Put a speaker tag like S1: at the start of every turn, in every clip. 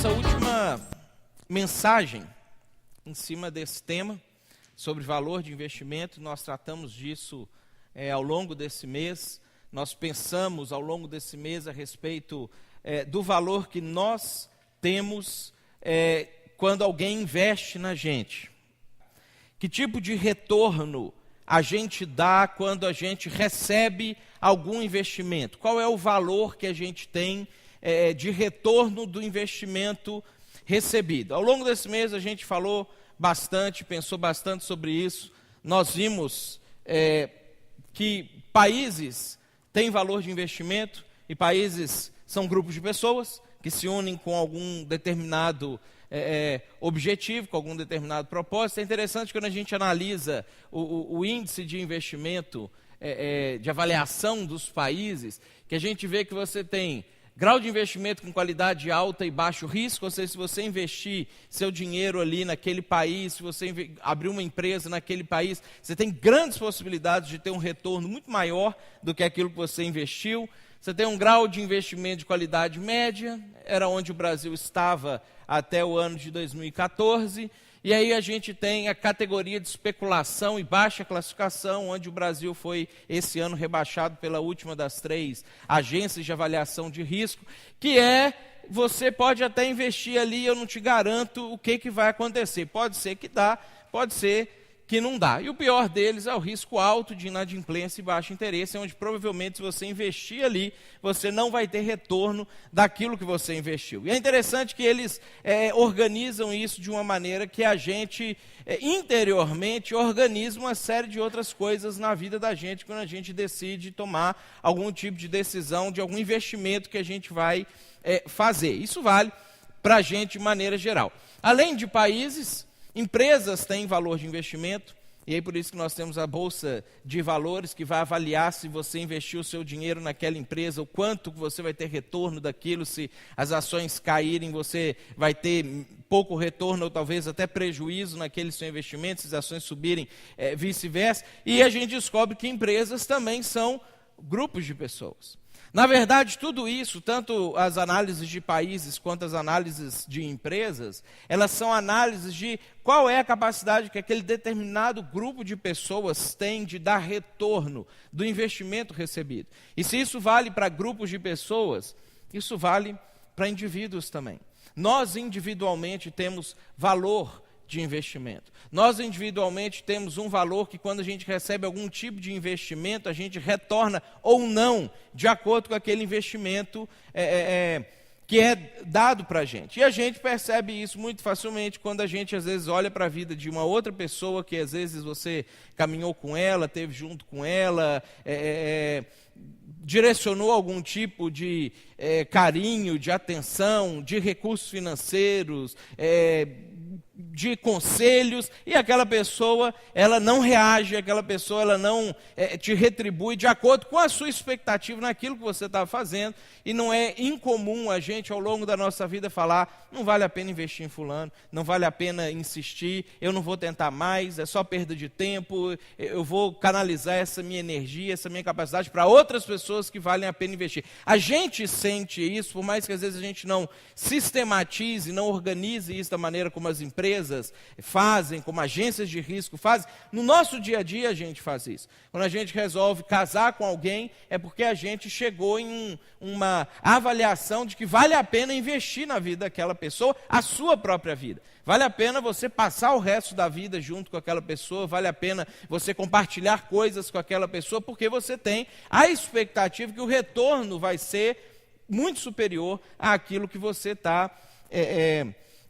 S1: nossa última mensagem em cima desse tema, sobre valor de investimento, nós tratamos disso ao longo desse mês. Nós pensamos ao longo desse mês a respeito do valor que nós temos quando alguém investe na gente. Que tipo de retorno a gente dá quando a gente recebe algum investimento? Qual é o valor que a gente tem de retorno do investimento recebido? Ao longo desse mês a gente falou bastante, pensou bastante sobre isso. Nós vimos que países têm valor de investimento e países são grupos de pessoas que se unem com algum determinado objetivo, com algum determinado propósito. É interessante quando a gente analisa o índice de investimento, de avaliação dos países, que a gente vê que você tem grau de investimento com qualidade alta e baixo risco, ou seja, se você investir seu dinheiro ali naquele país, se você abrir uma empresa naquele país, você tem grandes possibilidades de ter um retorno muito maior do que aquilo que você investiu. Você tem um grau de investimento de qualidade média, era onde o Brasil estava até o ano de 2014, e aí a gente tem a categoria de especulação e baixa classificação, onde o Brasil foi, esse ano, rebaixado pela última das 3 agências de avaliação de risco, que você pode até investir ali, eu não te garanto o que vai acontecer. Pode ser que dá, pode ser que não dá. E o pior deles é o risco alto de inadimplência e baixo interesse, onde provavelmente se você investir ali, você não vai ter retorno daquilo que você investiu. E é interessante que eles organizam isso de uma maneira que a gente interiormente organiza uma série de outras coisas na vida da gente quando a gente decide tomar algum tipo de decisão de algum investimento que a gente vai fazer. Isso vale para a gente de maneira geral. Além de países, empresas têm valor de investimento, e aí por isso que nós temos a Bolsa de Valores, que vai avaliar se você investiu o seu dinheiro naquela empresa, o quanto você vai ter retorno daquilo. Se as ações caírem, você vai ter pouco retorno ou talvez até prejuízo naquele seu investimento, se as ações subirem, vice-versa. E a gente descobre que empresas também são grupos de pessoas. Na verdade, tudo isso, tanto as análises de países quanto as análises de empresas, elas são análises de qual é a capacidade que aquele determinado grupo de pessoas tem de dar retorno do investimento recebido. E se isso vale para grupos de pessoas, isso vale para indivíduos também. Nós individualmente temos valor de investimento. Nós individualmente temos um valor que quando a gente recebe algum tipo de investimento, a gente retorna ou não, de acordo com aquele investimento que é dado para a gente. E a gente percebe isso muito facilmente quando a gente às vezes olha para a vida de uma outra pessoa que às vezes você caminhou com ela, esteve junto com ela, direcionou algum tipo de carinho, de atenção, de recursos financeiros, de conselhos, e aquela pessoa, ela não reage, aquela pessoa, ela não te retribui de acordo com a sua expectativa naquilo que você estava fazendo. E não é incomum a gente, ao longo da nossa vida, falar: não vale a pena investir em fulano, não vale a pena insistir, eu não vou tentar mais, é só perda de tempo, eu vou canalizar essa minha energia, essa minha capacidade para outras pessoas que valem a pena investir. A gente sente isso, por mais que às vezes a gente não sistematize, não organize isso da maneira como as empresas fazem, como agências de risco fazem. No nosso dia a dia a gente faz isso. Quando a gente resolve casar com alguém, é porque a gente chegou em uma avaliação de que vale a pena investir na vida daquela pessoa, a sua própria vida. Vale a pena você passar o resto da vida junto com aquela pessoa, vale a pena você compartilhar coisas com aquela pessoa, porque você tem a expectativa que o retorno vai ser muito superior àquilo que você está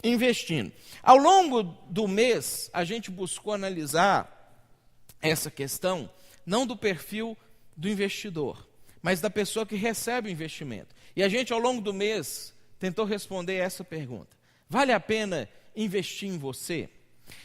S1: investindo. Ao longo do mês, a gente buscou analisar essa questão, não do perfil do investidor, mas da pessoa que recebe o investimento. E a gente, ao longo do mês, tentou responder essa pergunta: vale a pena investir em você?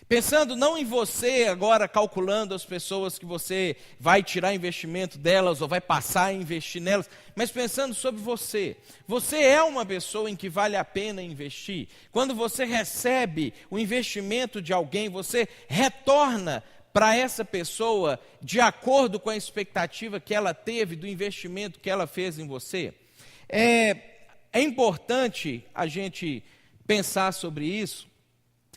S1: Pensando não em você agora, calculando as pessoas que você vai tirar investimento delas ou vai passar a investir nelas, mas pensando sobre você. Você é uma pessoa em que vale a pena investir? Quando você recebe o investimento de alguém, você retorna para essa pessoa de acordo com a expectativa que ela teve do investimento que ela fez em você? É importante a gente pensar sobre isso,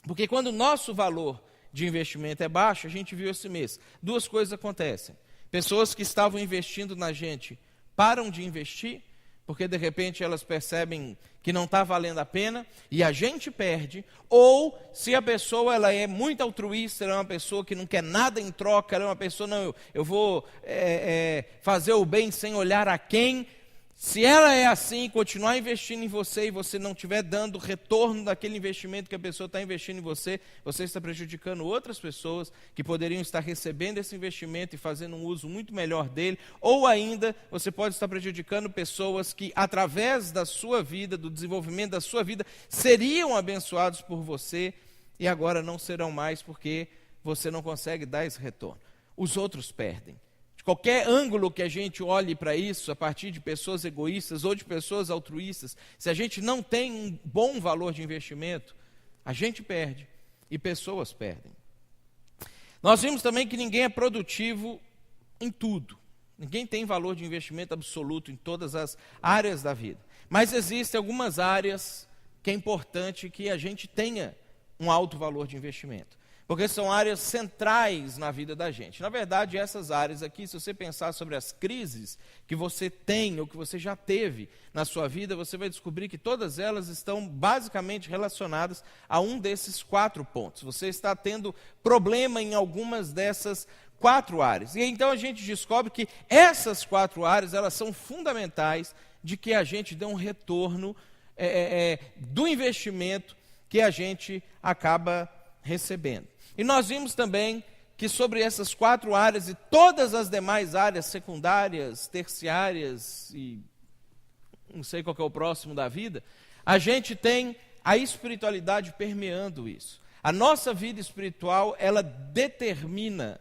S1: porque quando o nosso valor de investimento é baixo, a gente viu esse mês, duas coisas acontecem. Pessoas que estavam investindo na gente param de investir, porque de repente elas percebem que não está valendo a pena e a gente perde. Ou se a pessoa ela é muito altruísta, ela é uma pessoa que não quer nada em troca, ela é uma pessoa, não, eu vou fazer o bem sem olhar a quem. Se ela é assim, continuar investindo em você e você não estiver dando retorno daquele investimento que a pessoa está investindo em você, você está prejudicando outras pessoas que poderiam estar recebendo esse investimento e fazendo um uso muito melhor dele, ou ainda você pode estar prejudicando pessoas que através da sua vida, do desenvolvimento da sua vida, seriam abençoados por você e agora não serão mais porque você não consegue dar esse retorno. Os outros perdem. De qualquer ângulo que a gente olhe para isso, a partir de pessoas egoístas ou de pessoas altruístas, se a gente não tem um bom valor de investimento, a gente perde e pessoas perdem. Nós vimos também que ninguém é produtivo em tudo. Ninguém tem valor de investimento absoluto em todas as áreas da vida. Mas existem algumas áreas que é importante que a gente tenha um alto valor de investimento. Porque são áreas centrais na vida da gente. Na verdade, essas áreas aqui, se você pensar sobre as crises que você tem ou que você já teve na sua vida, você vai descobrir que todas elas estão basicamente relacionadas a um desses 4 pontos. Você está tendo problema em algumas dessas 4 áreas. E então a gente descobre que essas 4 áreas, elas são fundamentais de que a gente dê um retorno do investimento que a gente acaba recebendo. E nós vimos também que sobre essas 4 áreas e todas as demais áreas secundárias, terciárias e não sei qual que é o próximo da vida, a gente tem a espiritualidade permeando isso. A nossa vida espiritual, ela determina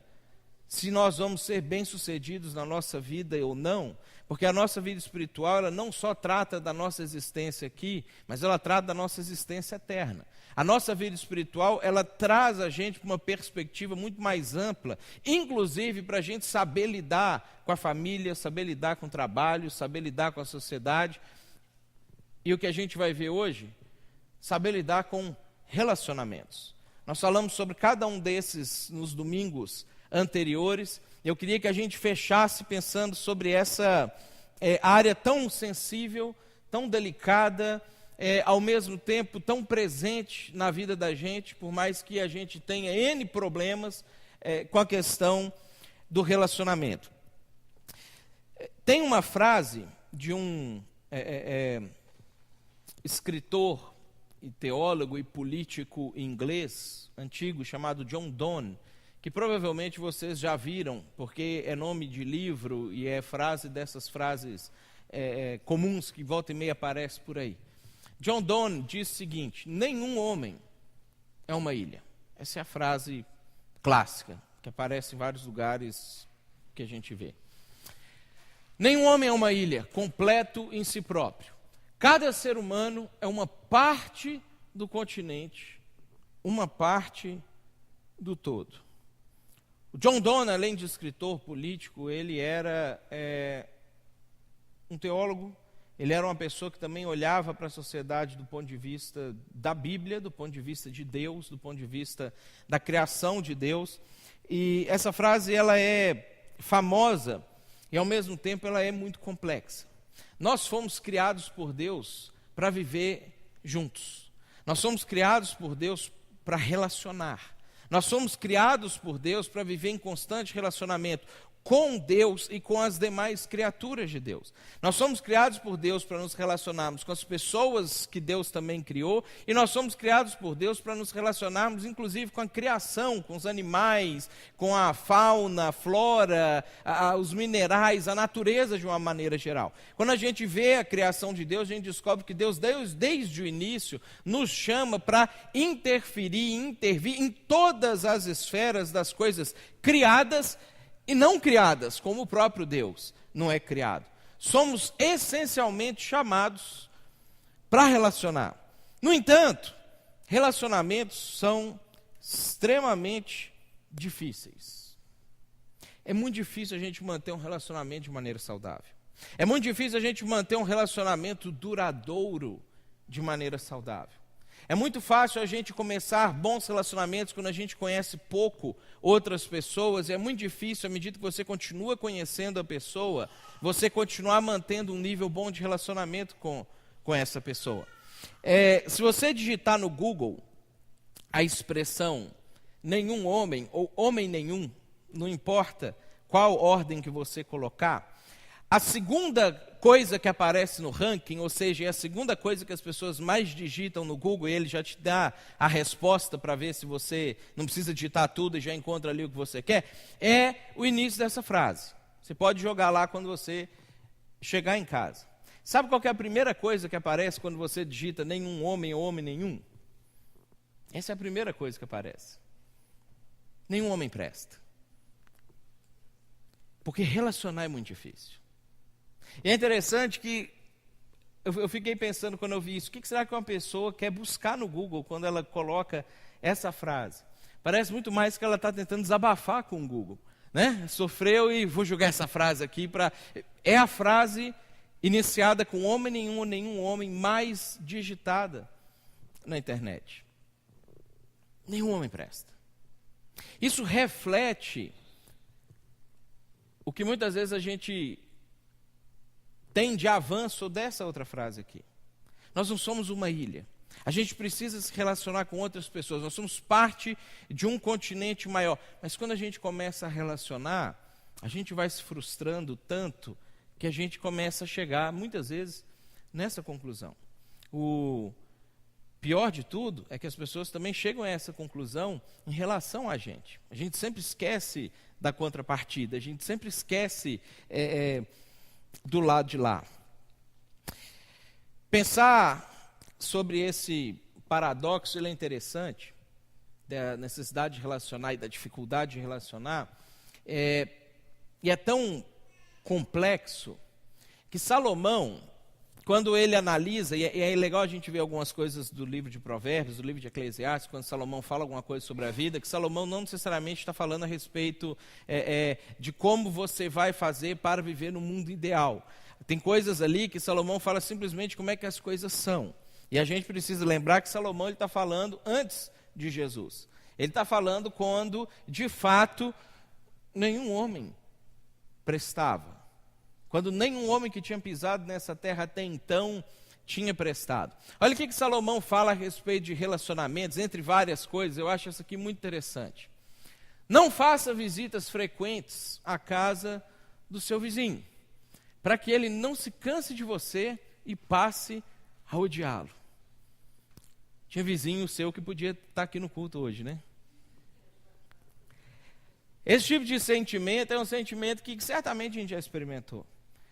S1: se nós vamos ser bem-sucedidos na nossa vida ou não, porque a nossa vida espiritual, ela não só trata da nossa existência aqui, mas ela trata da nossa existência eterna. A nossa vida espiritual, ela traz a gente para uma perspectiva muito mais ampla, inclusive para a gente saber lidar com a família, saber lidar com o trabalho, saber lidar com a sociedade. E o que a gente vai ver hoje, saber lidar com relacionamentos. Nós falamos sobre cada um desses nos domingos anteriores. Eu queria que a gente fechasse pensando sobre essa área tão sensível, tão delicada, ao mesmo tempo tão presente na vida da gente, por mais que a gente tenha N problemas com a questão do relacionamento. Tem uma frase de um escritor e teólogo e político inglês antigo chamado John Donne, que provavelmente vocês já viram, porque é nome de livro e é frase dessas frases comuns que volta e meia aparece por aí. John Donne diz o seguinte: nenhum homem é uma ilha. Essa é a frase clássica, que aparece em vários lugares que a gente vê. Nenhum homem é uma ilha, completo em si próprio. Cada ser humano é uma parte do continente, uma parte do todo. O John Donne, além de escritor político, ele era um teólogo. Ele era uma pessoa que também olhava para a sociedade do ponto de vista da Bíblia, do ponto de vista de Deus, do ponto de vista da criação de Deus. E essa frase, ela é famosa e ao mesmo tempo ela é muito complexa. Nós fomos criados por Deus para viver juntos. Nós fomos criados por Deus para relacionar. Nós somos criados por Deus para viver em constante relacionamento com Deus e com as demais criaturas de Deus. Nós somos criados por Deus para nos relacionarmos com as pessoas que Deus também criou, e nós somos criados por Deus para nos relacionarmos inclusive com a criação, com os animais, com a fauna, a flora, os minerais, a natureza de uma maneira geral. Quando a gente vê a criação de Deus, a gente descobre que Deus desde o início nos chama para interferir, intervir em todas as esferas das coisas criadas e não criadas, como o próprio Deus não é criado. Somos essencialmente chamados para relacionar. No entanto, relacionamentos são extremamente difíceis. É muito difícil a gente manter um relacionamento de maneira saudável. É muito difícil a gente manter um relacionamento duradouro de maneira saudável. É muito fácil a gente começar bons relacionamentos quando a gente conhece pouco outras pessoas, e é muito difícil, à medida que você continua conhecendo a pessoa, você continuar mantendo um nível bom de relacionamento com essa pessoa. Se você digitar no Google a expressão nenhum homem ou homem nenhum, não importa qual ordem que você colocar, a segunda coisa que aparece no ranking, ou seja, é a segunda coisa que as pessoas mais digitam no Google, e ele já te dá a resposta para ver se você não precisa digitar tudo e já encontra ali o que você quer, é o início dessa frase. Você pode jogar lá quando você chegar em casa. Sabe qual que é a primeira coisa que aparece quando você digita nenhum homem ou homem nenhum? Essa é a primeira coisa que aparece. Nenhum homem presta. Porque relacionar é muito difícil. E é interessante que eu fiquei pensando quando eu vi isso, o que será que uma pessoa quer buscar no Google quando ela coloca essa frase? Parece muito mais que ela está tentando desabafar com o Google, né? Sofreu e vou jogar essa frase aqui é a frase iniciada com homem nenhum ou nenhum homem mais digitada na internet. Nenhum homem presta. Isso reflete o que muitas vezes a gente tem de avanço dessa outra frase aqui. Nós não somos uma ilha. A gente precisa se relacionar com outras pessoas. Nós somos parte de um continente maior. Mas quando a gente começa a relacionar, a gente vai se frustrando tanto que a gente começa a chegar, muitas vezes, nessa conclusão. O pior de tudo é que as pessoas também chegam a essa conclusão em relação a gente. A gente sempre esquece da contrapartida, a gente sempre esquece do lado de lá. Pensar sobre esse paradoxo, ele é interessante, da necessidade de relacionar e da dificuldade de relacionar, e é tão complexo que Salomão, quando ele analisa, e é legal a gente ver algumas coisas do livro de Provérbios, do livro de Eclesiastes, quando Salomão fala alguma coisa sobre a vida, que Salomão não necessariamente está falando a respeito de como você vai fazer para viver no mundo ideal. Tem coisas ali que Salomão fala simplesmente como é que as coisas são. E a gente precisa lembrar que Salomão está falando antes de Jesus. Ele está falando quando, de fato, nenhum homem prestava. Quando nenhum homem que tinha pisado nessa terra até então tinha prestado. Olha o que Salomão fala a respeito de relacionamentos, entre várias coisas, eu acho isso aqui muito interessante. Não faça visitas frequentes à casa do seu vizinho, para que ele não se canse de você e passe a odiá-lo. Tinha vizinho seu que podia estar aqui no culto hoje, né? Esse tipo de sentimento é um sentimento que certamente a gente já experimentou.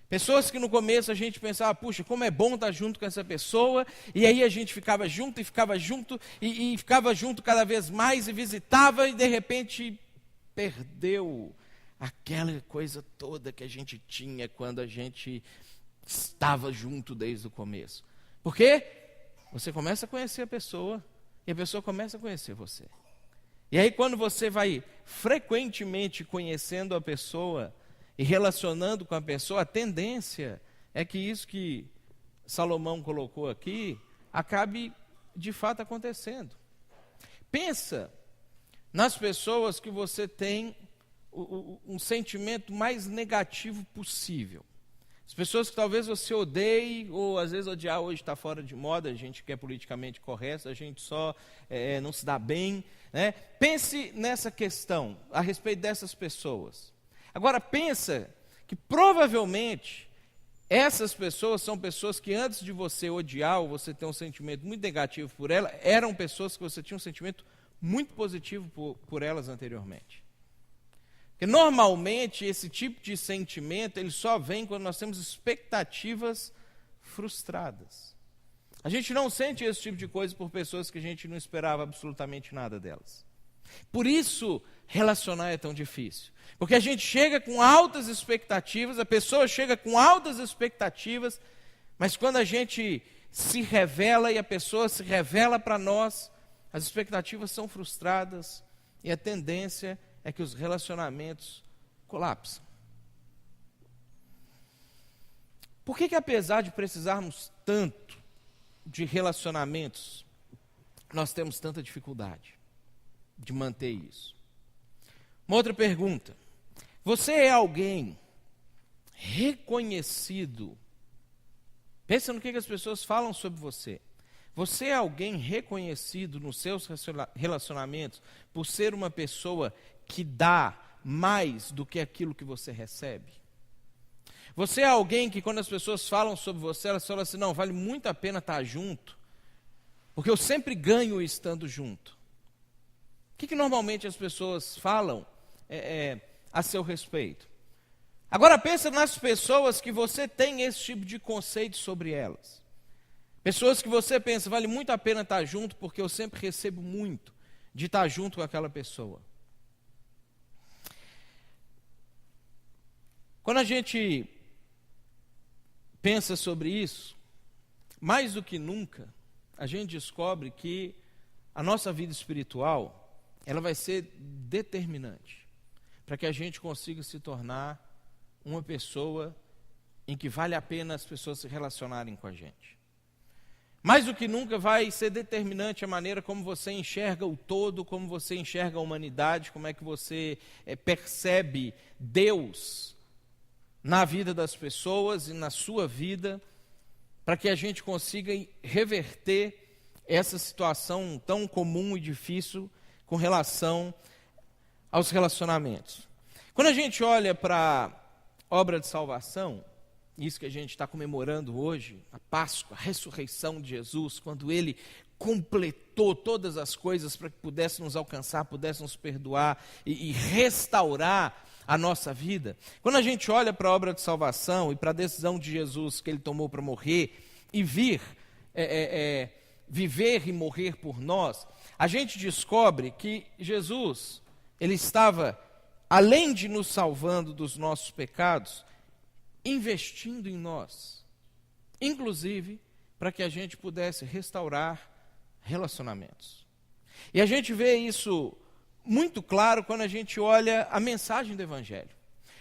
S1: Pessoas que no começo a gente pensava, puxa, como é bom estar junto com essa pessoa, e aí a gente ficava junto, e ficava junto cada vez mais, e visitava, e de repente perdeu aquela coisa toda que a gente tinha quando a gente estava junto desde o começo. Por quê? Você começa a conhecer a pessoa, e a pessoa começa a conhecer você. E aí quando você vai frequentemente conhecendo a pessoa, e relacionando com a pessoa, a tendência é que isso que Salomão colocou aqui acabe de fato acontecendo. Pensa nas pessoas que você tem um sentimento mais negativo possível. As pessoas que talvez você odeie, ou às vezes odiar hoje está fora de moda, a gente que é politicamente correto, a gente só não se dá bem, né? Pense nessa questão, a respeito dessas pessoas. Agora pensa que provavelmente essas pessoas são pessoas que antes de você odiar ou você ter um sentimento muito negativo por ela, eram pessoas que você tinha um sentimento muito positivo por elas anteriormente. Porque normalmente esse tipo de sentimento ele só vem quando nós temos expectativas frustradas. A gente não sente esse tipo de coisa por pessoas que a gente não esperava absolutamente nada delas. Por isso, relacionar é tão difícil. Porque a gente chega com altas expectativas, a pessoa chega com altas expectativas, mas quando a gente se revela e a pessoa se revela para nós, as expectativas são frustradas e a tendência é que os relacionamentos colapsam. Por que apesar de precisarmos tanto de relacionamentos, nós temos tanta dificuldade de manter isso? Uma outra pergunta: você é alguém reconhecido? Pensa no que as pessoas falam sobre você. Você é alguém reconhecido nos seus relacionamentos por ser uma pessoa que dá mais do que aquilo que você recebe? Você é alguém que, quando as pessoas falam sobre você, elas falam assim: não, vale muito a pena estar junto, porque eu sempre ganho estando junto. O que normalmente as pessoas falam a seu respeito? Agora pensa nas pessoas que você tem esse tipo de conceito sobre elas. Pessoas que você pensa: vale muito a pena estar junto, porque eu sempre recebo muito de estar junto com aquela pessoa. Quando a gente pensa sobre isso, mais do que nunca, a gente descobre que a nossa vida espiritual, ela vai ser determinante para que a gente consiga se tornar uma pessoa em que vale a pena as pessoas se relacionarem com a gente. Mais do que nunca vai ser determinante a maneira como você enxerga o todo, como você enxerga a humanidade, como é que você percebe Deus na vida das pessoas e na sua vida, para que a gente consiga reverter essa situação tão comum e difícil com relação aos relacionamentos. Quando a gente olha para a obra de salvação, isso que a gente está comemorando hoje, a Páscoa, a ressurreição de Jesus, quando Ele completou todas as coisas para que pudesse nos alcançar, pudesse nos perdoar e restaurar a nossa vida. Quando a gente olha para a obra de salvação e para a decisão de Jesus que Ele tomou para morrer e viver e morrer por nós, a gente descobre que Jesus, Ele estava, além de nos salvando dos nossos pecados, investindo em nós, inclusive para que a gente pudesse restaurar relacionamentos. E a gente vê isso muito claro quando a gente olha a mensagem do Evangelho.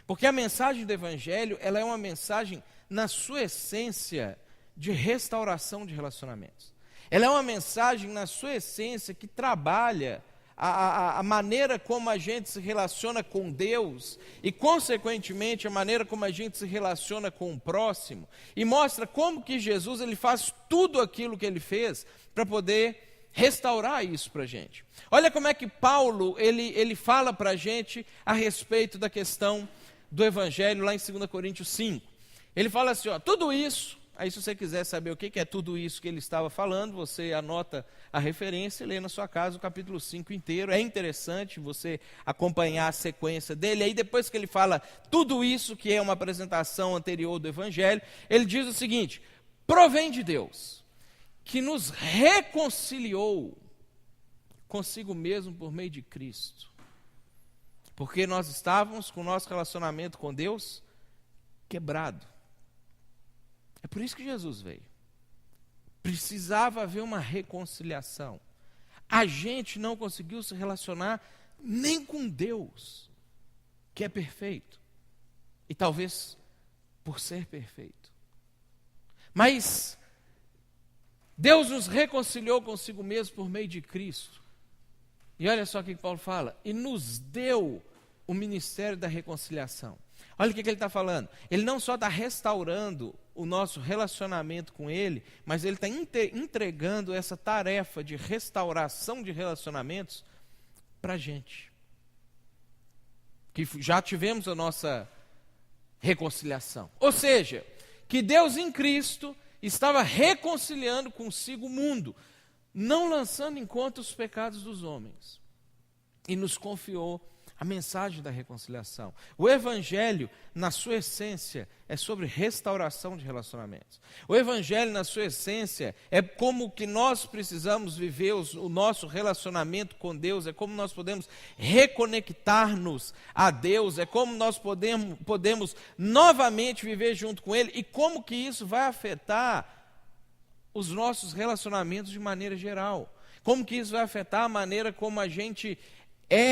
S1: Porque a mensagem do Evangelho, ela é uma mensagem, na sua essência, de restauração de relacionamentos. Ela é uma mensagem, na sua essência, que trabalha a maneira como a gente se relaciona com Deus e, consequentemente, a maneira como a gente se relaciona com o próximo, e mostra como que Jesus ele faz tudo aquilo que ele fez para poder restaurar isso para a gente. Olha como é que Paulo ele fala para a gente a respeito da questão do Evangelho lá em 2 Coríntios 5. Ele fala assim, tudo isso. Aí, se você quiser saber o que é tudo isso que ele estava falando, você anota a referência e lê na sua casa o capítulo 5 inteiro. É interessante você acompanhar a sequência dele. Aí, depois que ele fala tudo isso, que é uma apresentação anterior do Evangelho, ele diz o seguinte: provém de Deus, que nos reconciliou consigo mesmo por meio de Cristo. Porque nós estávamos com o nosso relacionamento com Deus quebrado. É por isso que Jesus veio. Precisava haver uma reconciliação. A gente não conseguiu se relacionar nem com Deus, que é perfeito. E talvez por ser perfeito. Mas Deus nos reconciliou consigo mesmo por meio de Cristo. E olha só o que Paulo fala. E nos deu o ministério da reconciliação. Olha o que ele está falando. Ele não só está restaurando o nosso relacionamento com Ele, mas Ele está entregando essa tarefa de restauração de relacionamentos para a gente. Que já tivemos a nossa reconciliação. Ou seja, que Deus em Cristo estava reconciliando consigo o mundo, não lançando em conta os pecados dos homens. E nos confiou a mensagem da reconciliação. O Evangelho, na sua essência, é sobre restauração de relacionamentos. O Evangelho, na sua essência, é como que nós precisamos viver o nosso relacionamento com Deus, é como nós podemos reconectar-nos a Deus, é como nós podemos novamente viver junto com Ele, e como que isso vai afetar os nossos relacionamentos de maneira geral. Como que isso vai afetar a maneira como a gente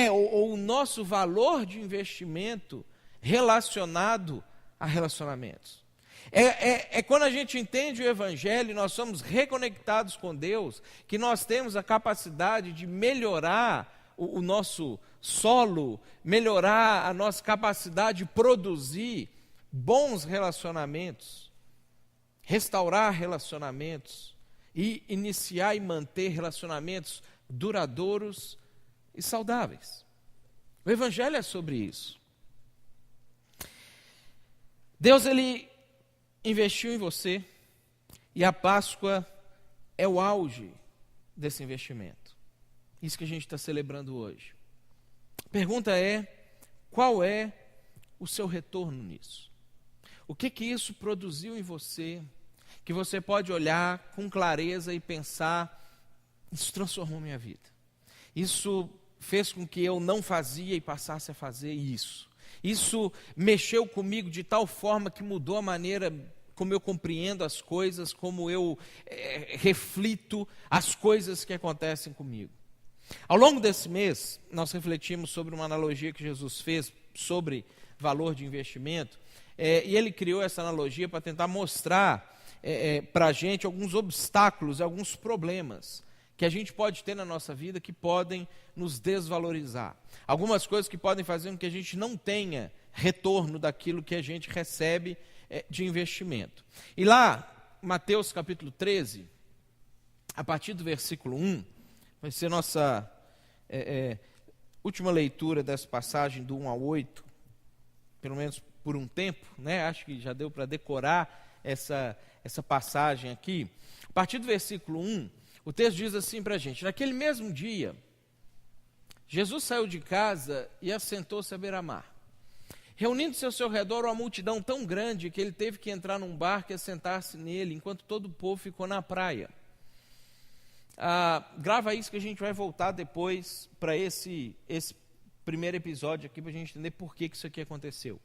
S1: ou o nosso valor de investimento relacionado a relacionamentos. É quando a gente entende o Evangelho e nós somos reconectados com Deus, que nós temos a capacidade de melhorar o nosso solo, melhorar a nossa capacidade de produzir bons relacionamentos, restaurar relacionamentos e iniciar e manter relacionamentos duradouros e saudáveis. O Evangelho é sobre isso. Deus, Ele investiu em você e a Páscoa é o auge desse investimento. Isso que a gente está celebrando hoje. A pergunta é, qual é o seu retorno nisso? O que isso produziu em você, que você pode olhar com clareza e pensar, isso transformou minha vida. Isso fez com que eu não fazia e passasse a fazer isso. Isso mexeu comigo de tal forma que mudou a maneira como eu compreendo as coisas, como eu reflito as coisas que acontecem comigo. Ao longo desse mês, nós refletimos sobre uma analogia que Jesus fez sobre valor de investimento, e ele criou essa analogia para tentar mostrar para a gente alguns obstáculos, alguns problemas que a gente pode ter na nossa vida que podem nos desvalorizar. Algumas coisas que podem fazer com que a gente não tenha retorno daquilo que a gente recebe de investimento. E lá, Mateus capítulo 13, a partir do versículo 1, vai ser nossa última leitura dessa passagem do 1 ao 8, pelo menos por um tempo, né? Acho que já deu para decorar essa passagem aqui. A partir do versículo 1, o texto diz assim para a gente: naquele mesmo dia, Jesus saiu de casa e assentou-se à beira-mar. Reunindo-se ao seu redor uma multidão tão grande que ele teve que entrar num barco e assentar-se nele, enquanto todo o povo ficou na praia. Grava isso que a gente vai voltar depois para esse primeiro episódio aqui, para a gente entender por que isso aqui aconteceu.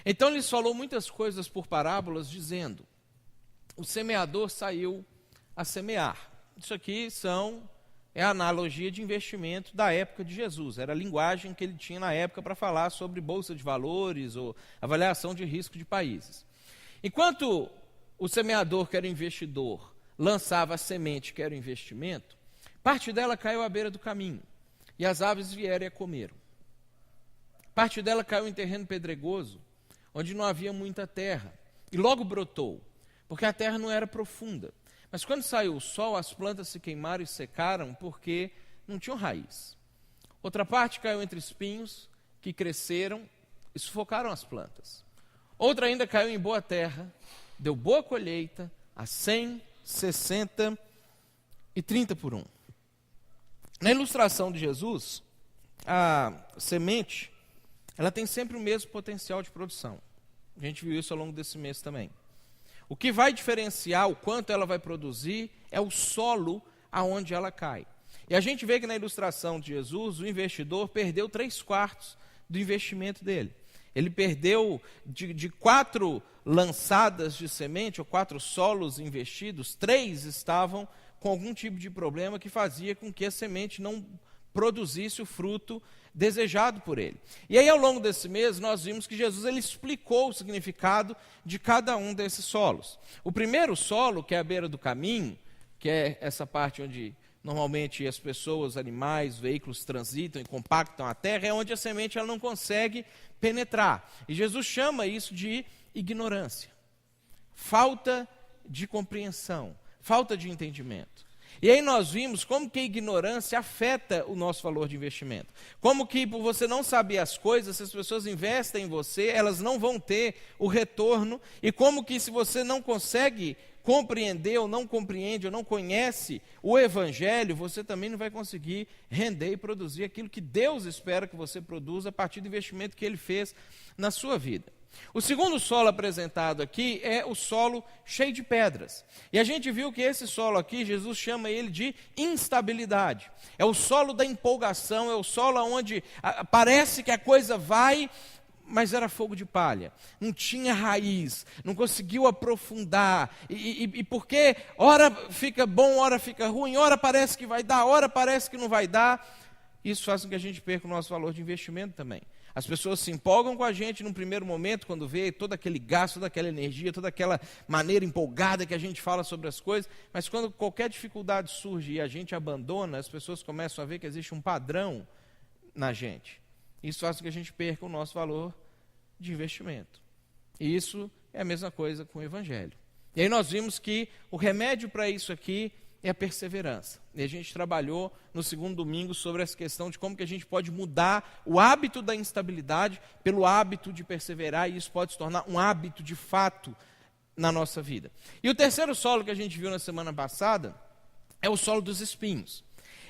S1: Então ele falou muitas coisas por parábolas, dizendo: o semeador saiu a semear. Isso aqui é a analogia de investimento da época de Jesus. Era a linguagem que ele tinha na época para falar sobre bolsa de valores ou avaliação de risco de países. Enquanto o semeador, que era o investidor, lançava a semente, que era o investimento, parte dela caiu à beira do caminho, e as aves vieram e a comeram. Parte dela caiu em terreno pedregoso, onde não havia muita terra, e logo brotou, porque a terra não era profunda. Mas quando saiu o sol, as plantas se queimaram e secaram, porque não tinham raiz. Outra parte caiu entre espinhos, que cresceram e sufocaram as plantas. Outra ainda caiu em boa terra, deu boa colheita, a 100, 60 e 30 por 1. Na ilustração de Jesus, a semente, ela tem sempre o mesmo potencial de produção. A gente viu isso ao longo desse mês também. O que vai diferenciar o quanto ela vai produzir é o solo aonde ela cai. E a gente vê que na ilustração de Jesus, o investidor perdeu 3/4 do investimento dele. Ele perdeu de 4 lançadas de semente, ou 4 solos investidos, 3 estavam com algum tipo de problema que fazia com que a semente não produzisse o fruto desejado por ele. E aí, ao longo desse mês, nós vimos que Jesus ele explicou o significado de cada um desses solos. O primeiro solo, que é a beira do caminho, que é essa parte onde normalmente as pessoas, animais, veículos transitam e compactam a terra, é onde a semente ela não consegue penetrar. E Jesus chama isso de ignorância, falta de compreensão, falta de entendimento. E aí nós vimos como que a ignorância afeta o nosso valor de investimento. Como que por você não saber as coisas, se as pessoas investem em você, elas não vão ter o retorno. E como que se você não consegue compreender ou não compreende ou não conhece o Evangelho, você também não vai conseguir render e produzir aquilo que Deus espera que você produza a partir do investimento que Ele fez na sua vida. O segundo solo apresentado aqui é o solo cheio de pedras. E a gente viu que esse solo aqui, Jesus chama ele de instabilidade. É o solo da empolgação, é o solo onde parece que a coisa vai, mas era fogo de palha. Não tinha raiz, não conseguiu aprofundar. E porque ora fica bom, ora fica ruim, ora parece que vai dar, ora parece que não vai dar. Isso faz com que a gente perca o nosso valor de investimento também. As pessoas se empolgam com a gente num primeiro momento, quando vê todo aquele gasto, toda aquela energia, toda aquela maneira empolgada que a gente fala sobre as coisas, mas quando qualquer dificuldade surge e a gente abandona, as pessoas começam a ver que existe um padrão na gente. Isso faz com que a gente perca o nosso valor de investimento. E isso é a mesma coisa com o Evangelho. E aí nós vimos que o remédio para isso aqui é a perseverança. E a gente trabalhou no segundo domingo sobre essa questão de como que a gente pode mudar o hábito da instabilidade pelo hábito de perseverar, e isso pode se tornar um hábito de fato na nossa vida. E o terceiro solo que a gente viu na semana passada é o solo dos espinhos.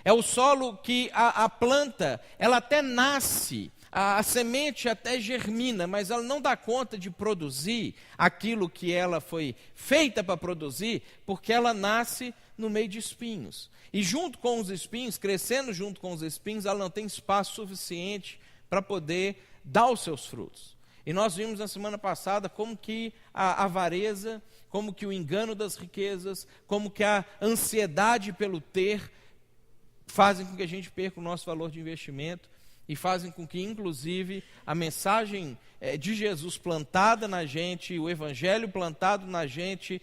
S1: É o solo que a planta, ela até nasce, a semente até germina, mas ela não dá conta de produzir aquilo que ela foi feita para produzir, porque ela nasce no meio de espinhos. E junto com os espinhos, crescendo junto com os espinhos, ela não tem espaço suficiente para poder dar os seus frutos. E nós vimos na semana passada como que a avareza, como que o engano das riquezas, como que a ansiedade pelo ter fazem com que a gente perca o nosso valor de investimento e fazem com que, inclusive, a mensagem de Jesus plantada na gente, o Evangelho plantado na gente,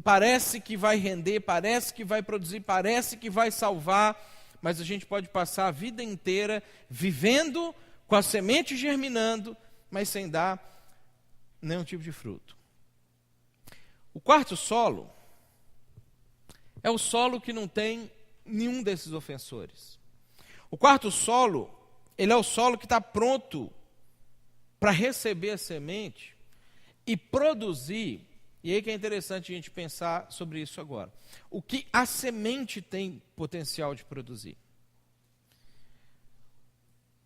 S1: parece que vai render, parece que vai produzir, parece que vai salvar, mas a gente pode passar a vida inteira vivendo com a semente germinando, mas sem dar nenhum tipo de fruto. O quarto solo é o solo que não tem nenhum desses ofensores. O quarto solo, ele é o solo que está pronto para receber a semente e produzir. E aí que é interessante a gente pensar sobre isso agora. O que a semente tem potencial de produzir?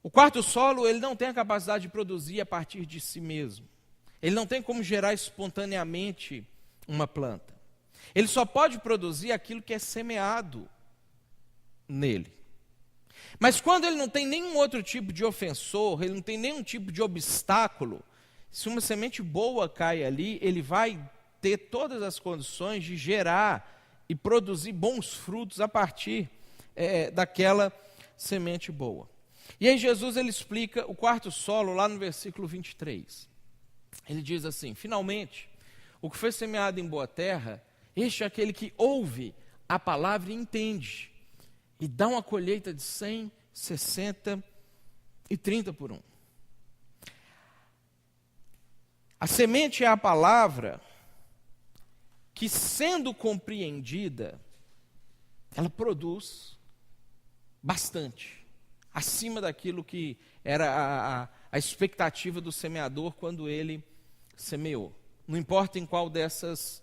S1: O quarto solo, ele não tem a capacidade de produzir a partir de si mesmo. Ele não tem como gerar espontaneamente uma planta. Ele só pode produzir aquilo que é semeado nele. Mas quando ele não tem nenhum outro tipo de ofensor, ele não tem nenhum tipo de obstáculo, se uma semente boa cai ali, ele vai ter todas as condições de gerar e produzir bons frutos a partir daquela semente boa. E aí Jesus ele explica o quarto solo lá no versículo 23. Ele diz assim: finalmente, o que foi semeado em boa terra, este é aquele que ouve a palavra e entende, e dá uma colheita de 100, 60 e 30 por 1. A semente é a palavra que, sendo compreendida, ela produz bastante, acima daquilo que era a expectativa do semeador quando ele semeou. Não importa em qual dessas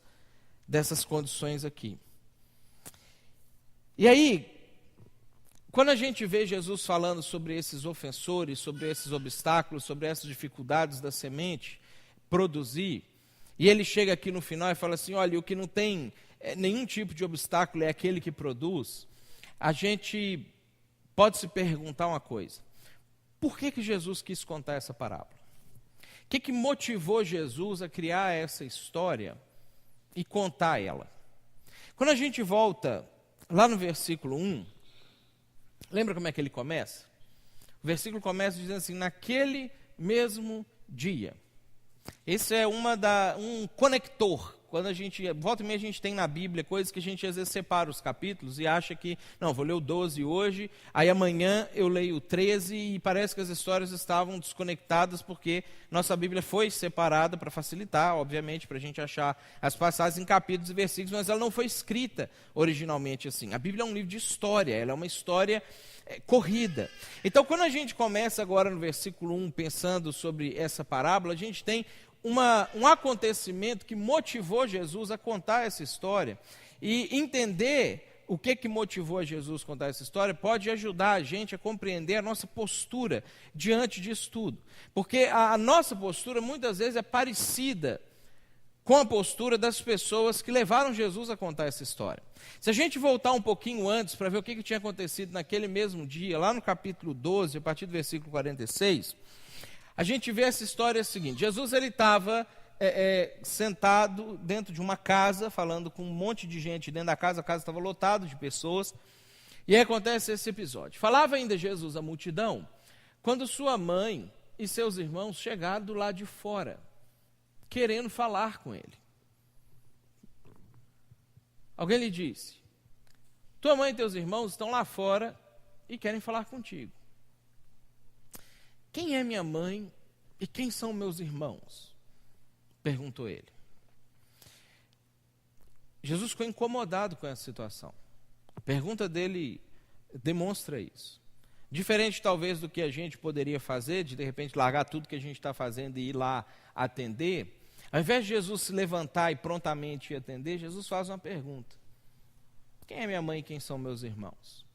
S1: condições aqui. E aí, quando a gente vê Jesus falando sobre esses ofensores, sobre esses obstáculos, sobre essas dificuldades da semente produzir, e ele chega aqui no final e fala assim: olha, o que não tem nenhum tipo de obstáculo é aquele que produz, a gente pode se perguntar uma coisa: por que Jesus quis contar essa parábola? O que motivou Jesus a criar essa história e contar ela? Quando a gente volta lá no versículo 1, lembra como é que ele começa? O versículo começa dizendo assim: naquele mesmo dia. Esse é um conector. Quando a gente, volta e meia a gente tem na Bíblia coisas que a gente às vezes separa os capítulos e acha que, não, vou ler o 12 hoje, aí amanhã eu leio o 13 e parece que as histórias estavam desconectadas porque nossa Bíblia foi separada para facilitar, obviamente, para a gente achar as passagens em capítulos e versículos, mas ela não foi escrita originalmente assim. A Bíblia é um livro de história, ela é uma história corrida. Então, quando a gente começa agora no versículo 1, pensando sobre essa parábola, a gente tem um acontecimento que motivou Jesus a contar essa história. E entender o que motivou a Jesus a contar essa história pode ajudar a gente a compreender a nossa postura diante disso tudo. Porque a nossa postura muitas vezes é parecida com a postura das pessoas que levaram Jesus a contar essa história. Se a gente voltar um pouquinho antes para ver o que tinha acontecido naquele mesmo dia, lá no capítulo 12, a partir do versículo 46, a gente vê essa história seguinte: Jesus ele estava sentado dentro de uma casa, falando com um monte de gente dentro da casa, a casa estava lotada de pessoas, e aí acontece esse episódio. Falava ainda Jesus à multidão, quando sua mãe e seus irmãos chegaram do lado de fora, querendo falar com ele. Alguém lhe disse: tua mãe e teus irmãos estão lá fora e querem falar contigo. Quem é minha mãe e quem são meus irmãos? Perguntou ele. Jesus ficou incomodado com essa situação. A pergunta dele demonstra isso. Diferente talvez do que a gente poderia fazer, de repente largar tudo que a gente está fazendo e ir lá atender, ao invés de Jesus se levantar e prontamente ir atender, Jesus faz uma pergunta: quem é minha mãe e quem são meus irmãos?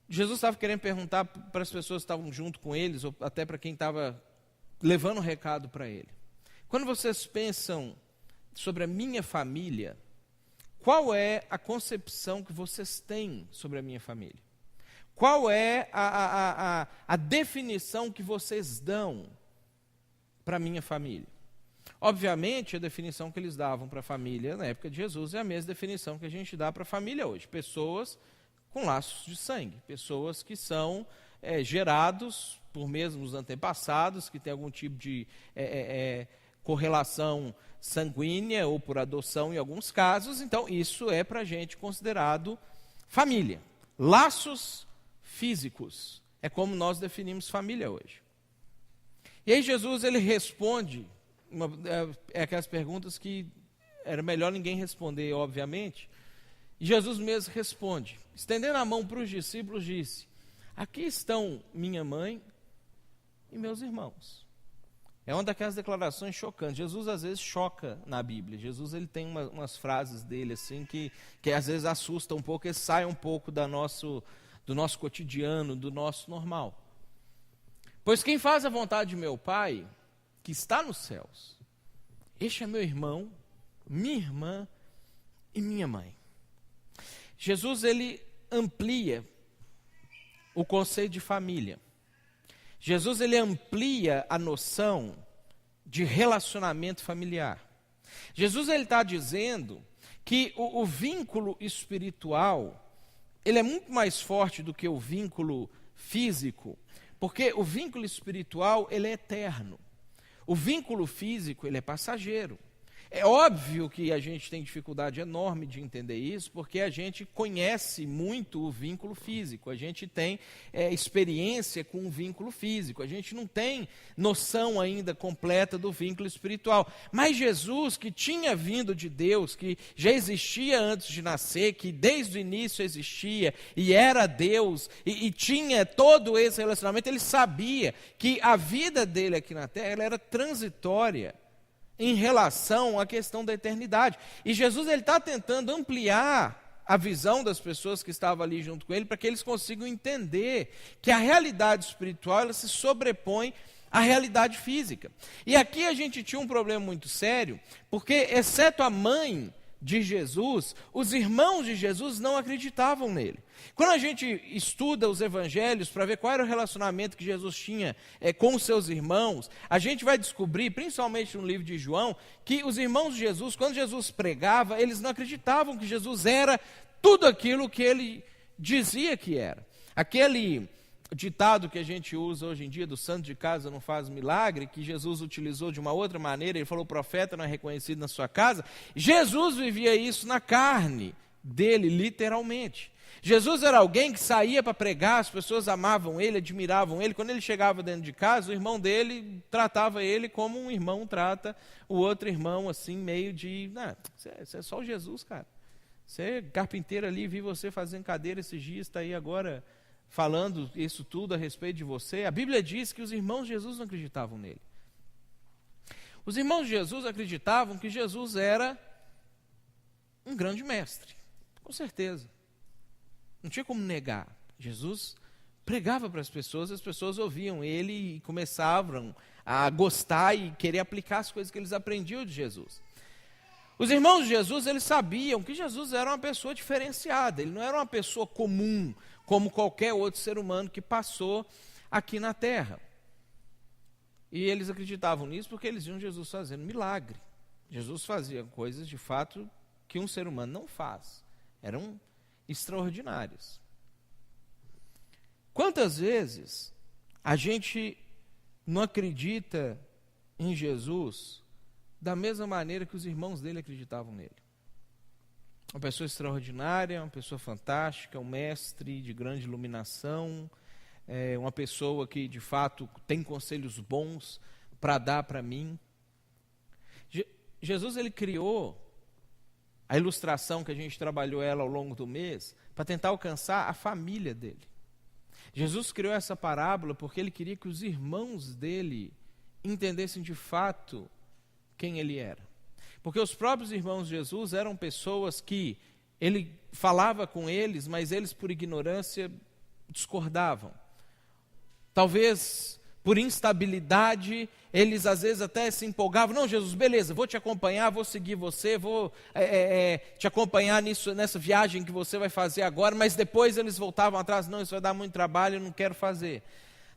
S1: Jesus estava querendo perguntar para as pessoas que estavam junto com eles, ou até para quem estava levando o recado para ele. Quando vocês pensam sobre a minha família, qual é a concepção que vocês têm sobre a minha família? Qual é a definição que vocês dão para a minha família? Obviamente, a definição que eles davam para a família na época de Jesus é a mesma definição que a gente dá para a família hoje. Pessoas com laços de sangue, pessoas que são gerados por mesmos antepassados, que têm algum tipo de correlação sanguínea ou por adoção em alguns casos. Então, isso é para a gente considerado família. Laços físicos é como nós definimos família hoje. E aí Jesus, ele responde, aquelas perguntas que era melhor ninguém responder, obviamente. E Jesus mesmo responde, estendendo a mão para os discípulos, disse: aqui estão minha mãe e meus irmãos. É uma daquelas declarações chocantes. Jesus às vezes choca na Bíblia. Jesus, ele tem umas frases dele assim que às vezes assustam um pouco, e sai um pouco do nosso cotidiano, do nosso normal. Pois quem faz a vontade de meu Pai, que está nos céus, este é meu irmão, minha irmã e minha mãe. Jesus, ele amplia o conceito de família. Jesus, ele amplia a noção de relacionamento familiar. Jesus, ele está dizendo que o vínculo espiritual, ele é muito mais forte do que o vínculo físico, porque o vínculo espiritual, ele é eterno. O vínculo físico, ele é passageiro. É óbvio que a gente tem dificuldade enorme de entender isso, porque a gente conhece muito o vínculo físico, a gente tem experiência com o vínculo físico, a gente não tem noção ainda completa do vínculo espiritual. Mas Jesus, que tinha vindo de Deus, que já existia antes de nascer, que desde o início existia e era Deus, e tinha todo esse relacionamento, ele sabia que a vida dele aqui na terra ela era transitória em relação à questão da eternidade. E Jesus, ele está tentando ampliar a visão das pessoas que estavam ali junto com ele, para que eles consigam entender que a realidade espiritual ela se sobrepõe à realidade física. E aqui a gente tinha um problema muito sério, porque, exceto a mãe de Jesus, os irmãos de Jesus não acreditavam nele. Quando a gente estuda os evangelhos para ver qual era o relacionamento que Jesus tinha com os seus irmãos, a gente vai descobrir, principalmente no livro de João, que os irmãos de Jesus, quando Jesus pregava, eles não acreditavam que Jesus era tudo aquilo que ele dizia que era. Aquele ditado que a gente usa hoje em dia, do santo de casa não faz milagre, que Jesus utilizou de uma outra maneira, ele falou: o profeta não é reconhecido na sua casa. Jesus vivia isso na carne dele, literalmente. Jesus era alguém que saía para pregar, as pessoas amavam ele, admiravam ele. Quando ele chegava dentro de casa, o irmão dele tratava ele como um irmão trata o outro irmão, assim, meio de: você é só o Jesus, cara. Você é carpinteiro ali, vi você fazendo cadeira esses dias, está aí agora falando isso tudo a respeito de você. A Bíblia diz que os irmãos de Jesus não acreditavam nele. Os irmãos de Jesus acreditavam que Jesus era um grande mestre, com certeza. Não tinha como negar. Jesus pregava para as pessoas ouviam ele e começavam a gostar e querer aplicar as coisas que eles aprendiam de Jesus. Os irmãos de Jesus, eles sabiam que Jesus era uma pessoa diferenciada, ele não era uma pessoa comum, como qualquer outro ser humano que passou aqui na terra. E eles acreditavam nisso porque eles viam Jesus fazendo milagre. Jesus fazia coisas, de fato, que um ser humano não faz. Eram extraordinárias. Quantas vezes A gente não acredita em Jesus da mesma maneira que os irmãos dele acreditavam nele. Uma pessoa extraordinária, uma pessoa fantástica, um mestre de grande iluminação, uma pessoa que de fato tem conselhos bons para dar para mim. Jesus, ele criou a ilustração que a gente trabalhou ela ao longo do mês para tentar alcançar a família dele. Jesus criou essa parábola porque ele queria que os irmãos dele entendessem de fato quem ele era. Porque os próprios irmãos de Jesus eram pessoas que ele falava com eles, mas eles por ignorância discordavam. Talvez por instabilidade, eles às vezes até se empolgavam. Não, Jesus, beleza, vou te acompanhar, vou seguir você, vou te acompanhar nessa viagem que você vai fazer agora, mas depois eles voltavam atrás. Não, isso vai dar muito trabalho, eu não quero fazer.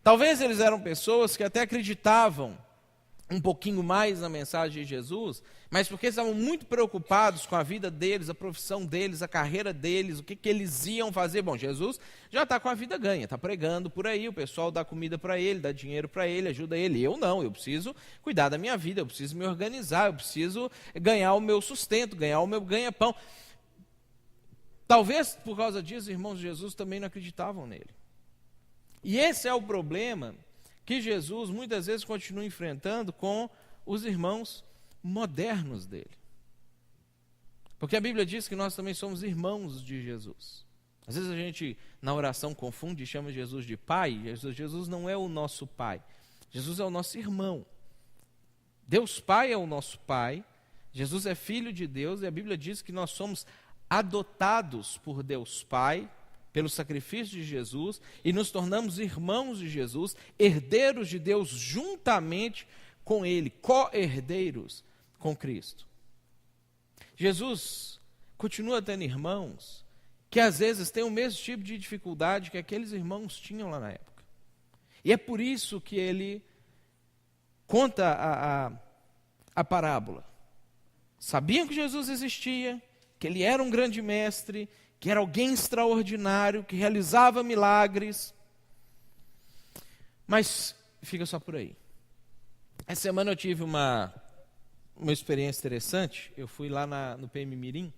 S1: Talvez eles eram pessoas que até acreditavam um pouquinho mais na mensagem de Jesus, mas porque estavam muito preocupados com a vida deles, a profissão deles, a carreira deles, o que eles iam fazer. Bom, Jesus já está com a vida ganha, está pregando por aí, o pessoal dá comida para ele, dá dinheiro para ele, ajuda ele. Eu não, eu preciso cuidar da minha vida, eu preciso me organizar, eu preciso ganhar o meu sustento, ganhar o meu ganha-pão. Talvez por causa disso, os irmãos de Jesus também não acreditavam nele. E esse é o problema que Jesus muitas vezes continua enfrentando com os irmãos modernos dele. Porque a Bíblia diz que nós também somos irmãos de Jesus. Às vezes a gente na oração confunde e chama Jesus de pai. Jesus não é o nosso pai. Jesus é o nosso irmão. Deus Pai é o nosso pai. Jesus é filho de Deus e a Bíblia diz que nós somos adotados por Deus Pai, pelo sacrifício de Jesus, e nos tornamos irmãos de Jesus, herdeiros de Deus juntamente com Ele, co-herdeiros com Cristo. Jesus continua tendo irmãos que às vezes têm o mesmo tipo de dificuldade que aqueles irmãos tinham lá na época. E é por isso que ele conta a parábola. Sabiam que Jesus existia, que ele era um grande mestre, que era alguém extraordinário, que realizava milagres, mas fica só por aí. Essa semana eu tive uma experiência interessante. Eu fui lá no PM Mirim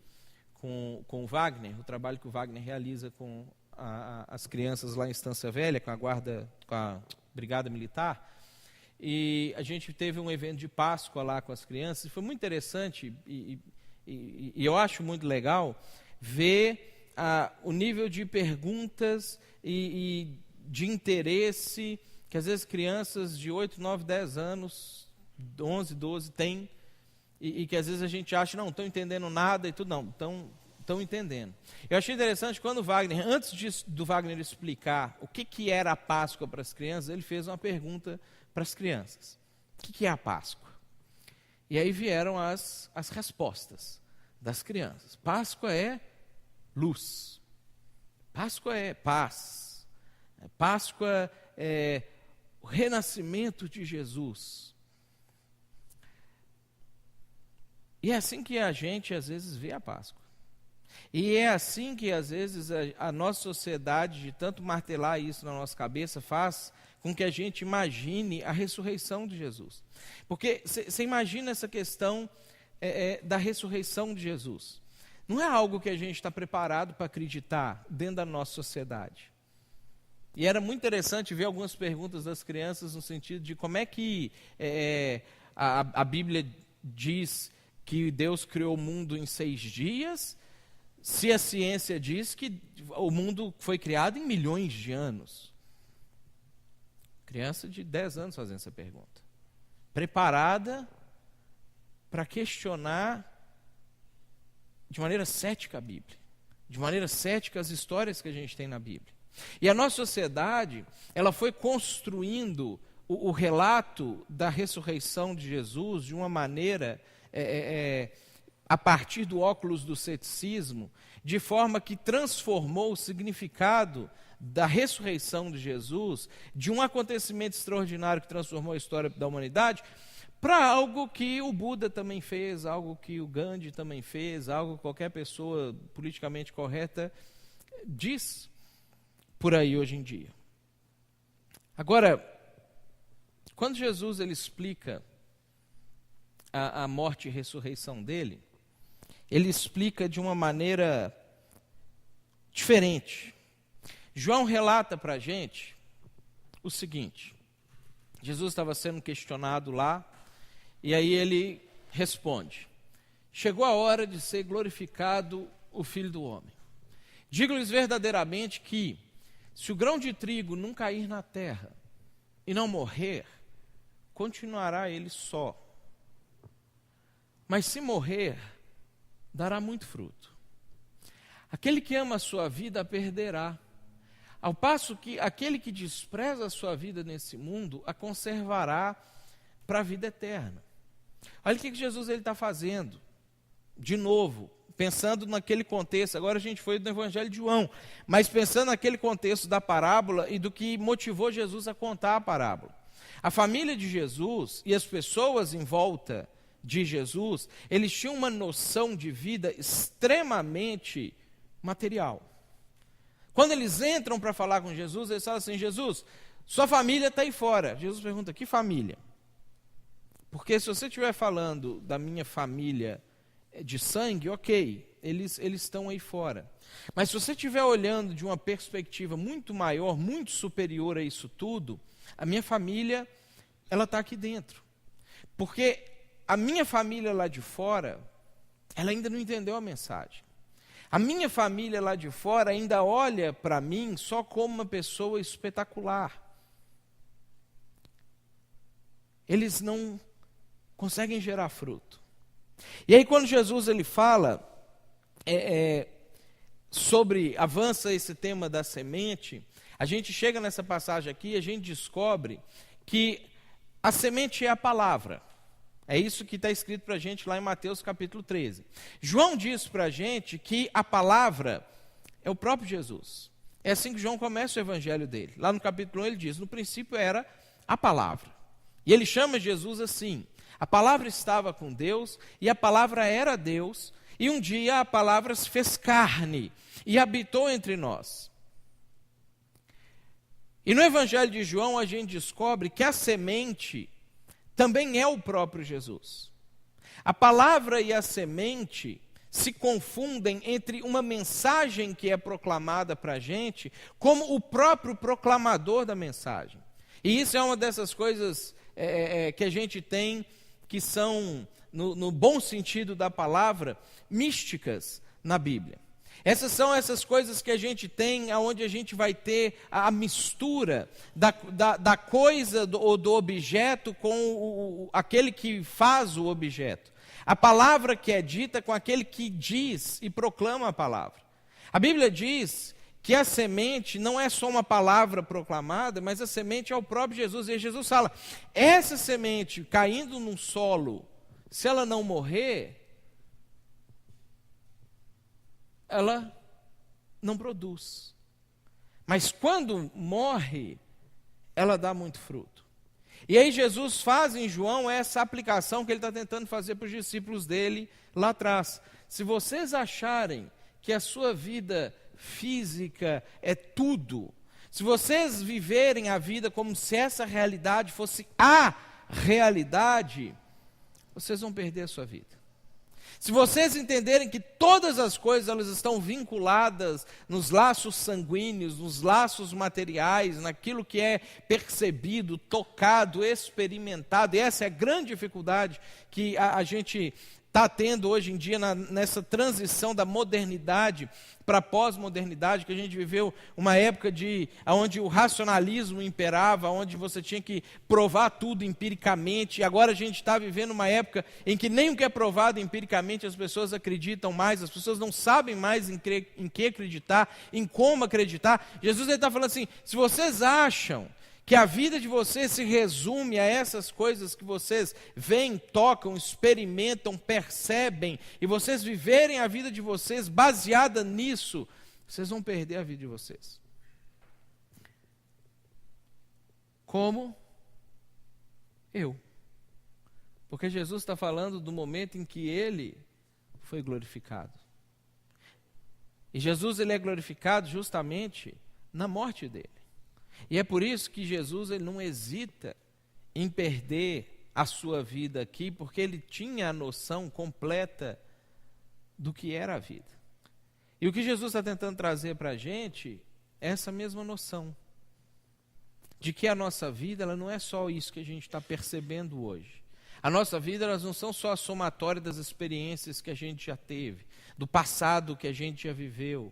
S1: com o Wagner, o trabalho que o Wagner realiza com as crianças lá em Estância Velha, com a Brigada Militar, e a gente teve um evento de Páscoa lá com as crianças, e foi muito interessante, e eu acho muito legal ver o nível de perguntas e de interesse que às vezes crianças de 8, 9, 10 anos, 11, 12 têm, e que às vezes a gente acha, não, estão entendendo nada e tudo, não, estão entendendo. Eu achei interessante quando o Wagner, antes do Wagner explicar o que era a Páscoa para as crianças, ele fez uma pergunta para as crianças. O que é a Páscoa? E aí vieram as respostas das crianças. Páscoa é luz. Páscoa é paz. Páscoa é o renascimento de Jesus. E é assim que a gente às vezes vê a Páscoa. E é assim que às vezes a nossa sociedade, de tanto martelar isso na nossa cabeça, faz com que a gente imagine a ressurreição de Jesus. Porque você imagina essa questão da ressurreição de Jesus. Não é algo que a gente está preparado para acreditar dentro da nossa sociedade. E era muito interessante ver algumas perguntas das crianças no sentido de como é que a Bíblia diz que Deus criou o mundo em 6 dias, se a ciência diz que o mundo foi criado em milhões de anos. Criança de 10 anos fazendo essa pergunta. Preparada para questionar de maneira cética a Bíblia, de maneira cética as histórias que a gente tem na Bíblia. E a nossa sociedade, ela foi construindo o relato da ressurreição de Jesus de uma maneira, a partir do óculos do ceticismo, de forma que transformou o significado da ressurreição de Jesus, de um acontecimento extraordinário que transformou a história da humanidade, para algo que o Buda também fez, algo que o Gandhi também fez, algo que qualquer pessoa politicamente correta diz por aí hoje em dia. Agora, quando Jesus ele explica a morte e ressurreição dele, ele explica de uma maneira diferente. João relata para a gente o seguinte: Jesus estava sendo questionado lá, e aí ele responde: chegou a hora de ser glorificado o Filho do Homem. Digo-lhes verdadeiramente que, se o grão de trigo não cair na terra e não morrer, continuará ele só. Mas se morrer, dará muito fruto. Aquele que ama a sua vida a perderá, ao passo que aquele que despreza a sua vida nesse mundo a conservará para a vida eterna. Olha o que Jesus está fazendo. De novo, pensando naquele contexto, agora a gente foi do Evangelho de João, mas pensando naquele contexto da parábola e do que motivou Jesus a contar a parábola. A família de Jesus e as pessoas em volta de Jesus, eles tinham uma noção de vida extremamente material. Quando eles entram para falar com Jesus, eles falam assim: Jesus, sua família está aí fora. Jesus pergunta: que família? Porque se você estiver falando da minha família de sangue, ok, eles estão aí fora. Mas se você estiver olhando de uma perspectiva muito maior, muito superior a isso tudo, a minha família, ela está aqui dentro. Porque a minha família lá de fora, ela ainda não entendeu a mensagem. A minha família lá de fora ainda olha para mim só como uma pessoa espetacular. Eles não conseguem gerar fruto. E aí quando Jesus ele fala avança esse tema da semente, a gente chega nessa passagem aqui e a gente descobre que a semente é a palavra. É isso que está escrito para a gente lá em Mateus capítulo 13. João diz para a gente que a palavra é o próprio Jesus. É assim que João começa o evangelho dele. Lá no capítulo 1 ele diz: no princípio era a palavra. E ele chama Jesus assim: a palavra estava com Deus e a palavra era Deus, e um dia a palavra se fez carne e habitou entre nós. E no evangelho de João a gente descobre que a semente também é o próprio Jesus. A palavra e a semente se confundem entre uma mensagem que é proclamada para a gente, como o próprio proclamador da mensagem. E isso é uma dessas coisas que a gente tem, que são, no bom sentido da palavra, místicas na Bíblia. Essas são essas coisas que a gente tem, onde a gente vai ter a mistura da coisa ou do objeto com aquele que faz o objeto. A palavra que é dita com aquele que diz e proclama a palavra. A Bíblia diz que a semente não é só uma palavra proclamada, mas a semente é o próprio Jesus. E Jesus fala: essa semente caindo num solo, se ela não morrer, ela não produz. Mas quando morre, ela dá muito fruto. E aí Jesus faz em João essa aplicação que ele está tentando fazer para os discípulos dele lá atrás. Se vocês acharem que a sua vida física é tudo, se vocês viverem a vida como se essa realidade fosse a realidade, vocês vão perder a sua vida. Se vocês entenderem que todas as coisas elas estão vinculadas nos laços sanguíneos, nos laços materiais, naquilo que é percebido, tocado, experimentado, e essa é a grande dificuldade que a gente está tendo hoje em dia nessa transição da modernidade para a pós-modernidade, que a gente viveu uma época onde o racionalismo imperava, onde você tinha que provar tudo empiricamente, e agora a gente está vivendo uma época em que nem o que é provado empiricamente as pessoas acreditam mais, as pessoas não sabem mais em que acreditar, em como acreditar. Jesus está falando assim: se vocês acham que a vida de vocês se resume a essas coisas que vocês veem, tocam, experimentam, percebem, e vocês viverem a vida de vocês baseada nisso, vocês vão perder a vida de vocês. Como eu. Porque Jesus está falando do momento em que ele foi glorificado. E Jesus ele é glorificado justamente na morte dele. E é por isso que Jesus ele não hesita em perder a sua vida aqui, porque ele tinha a noção completa do que era a vida. E o que Jesus está tentando trazer para a gente é essa mesma noção, de que a nossa vida ela não é só isso que a gente está percebendo hoje. A nossa vida elas não são só a somatória das experiências que a gente já teve, do passado que a gente já viveu,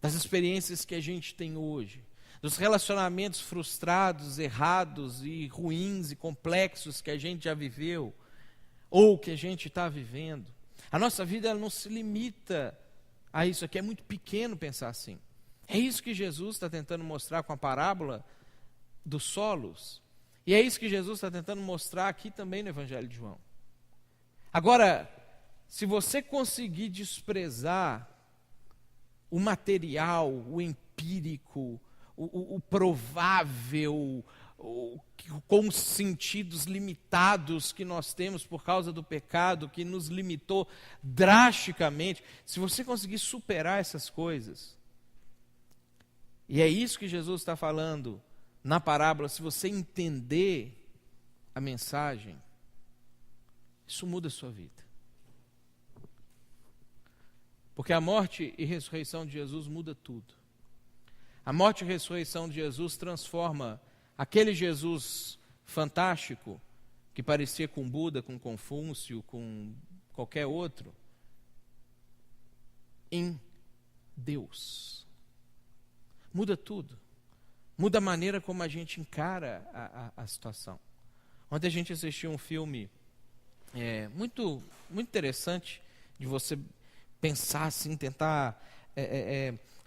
S1: das experiências que a gente tem hoje, dos relacionamentos frustrados, errados e ruins e complexos que a gente já viveu, ou que a gente está vivendo. A nossa vida ela não se limita a isso aqui, é muito pequeno pensar assim. É isso que Jesus está tentando mostrar com a parábola dos solos. E é isso que Jesus está tentando mostrar aqui também no Evangelho de João. Agora, se você conseguir desprezar o material, o empírico, o provável, com os sentidos limitados que nós temos por causa do pecado, que nos limitou drasticamente, se você conseguir superar essas coisas, e é isso que Jesus está falando na parábola, se você entender a mensagem, isso muda a sua vida. Porque a morte e ressurreição de Jesus muda tudo. A morte e ressurreição de Jesus transforma aquele Jesus fantástico, que parecia com Buda, com Confúcio, com qualquer outro, em Deus. Muda tudo. Muda a maneira como a gente encara a situação. Ontem a gente assistiu um filme muito interessante de você pensar assim, tentar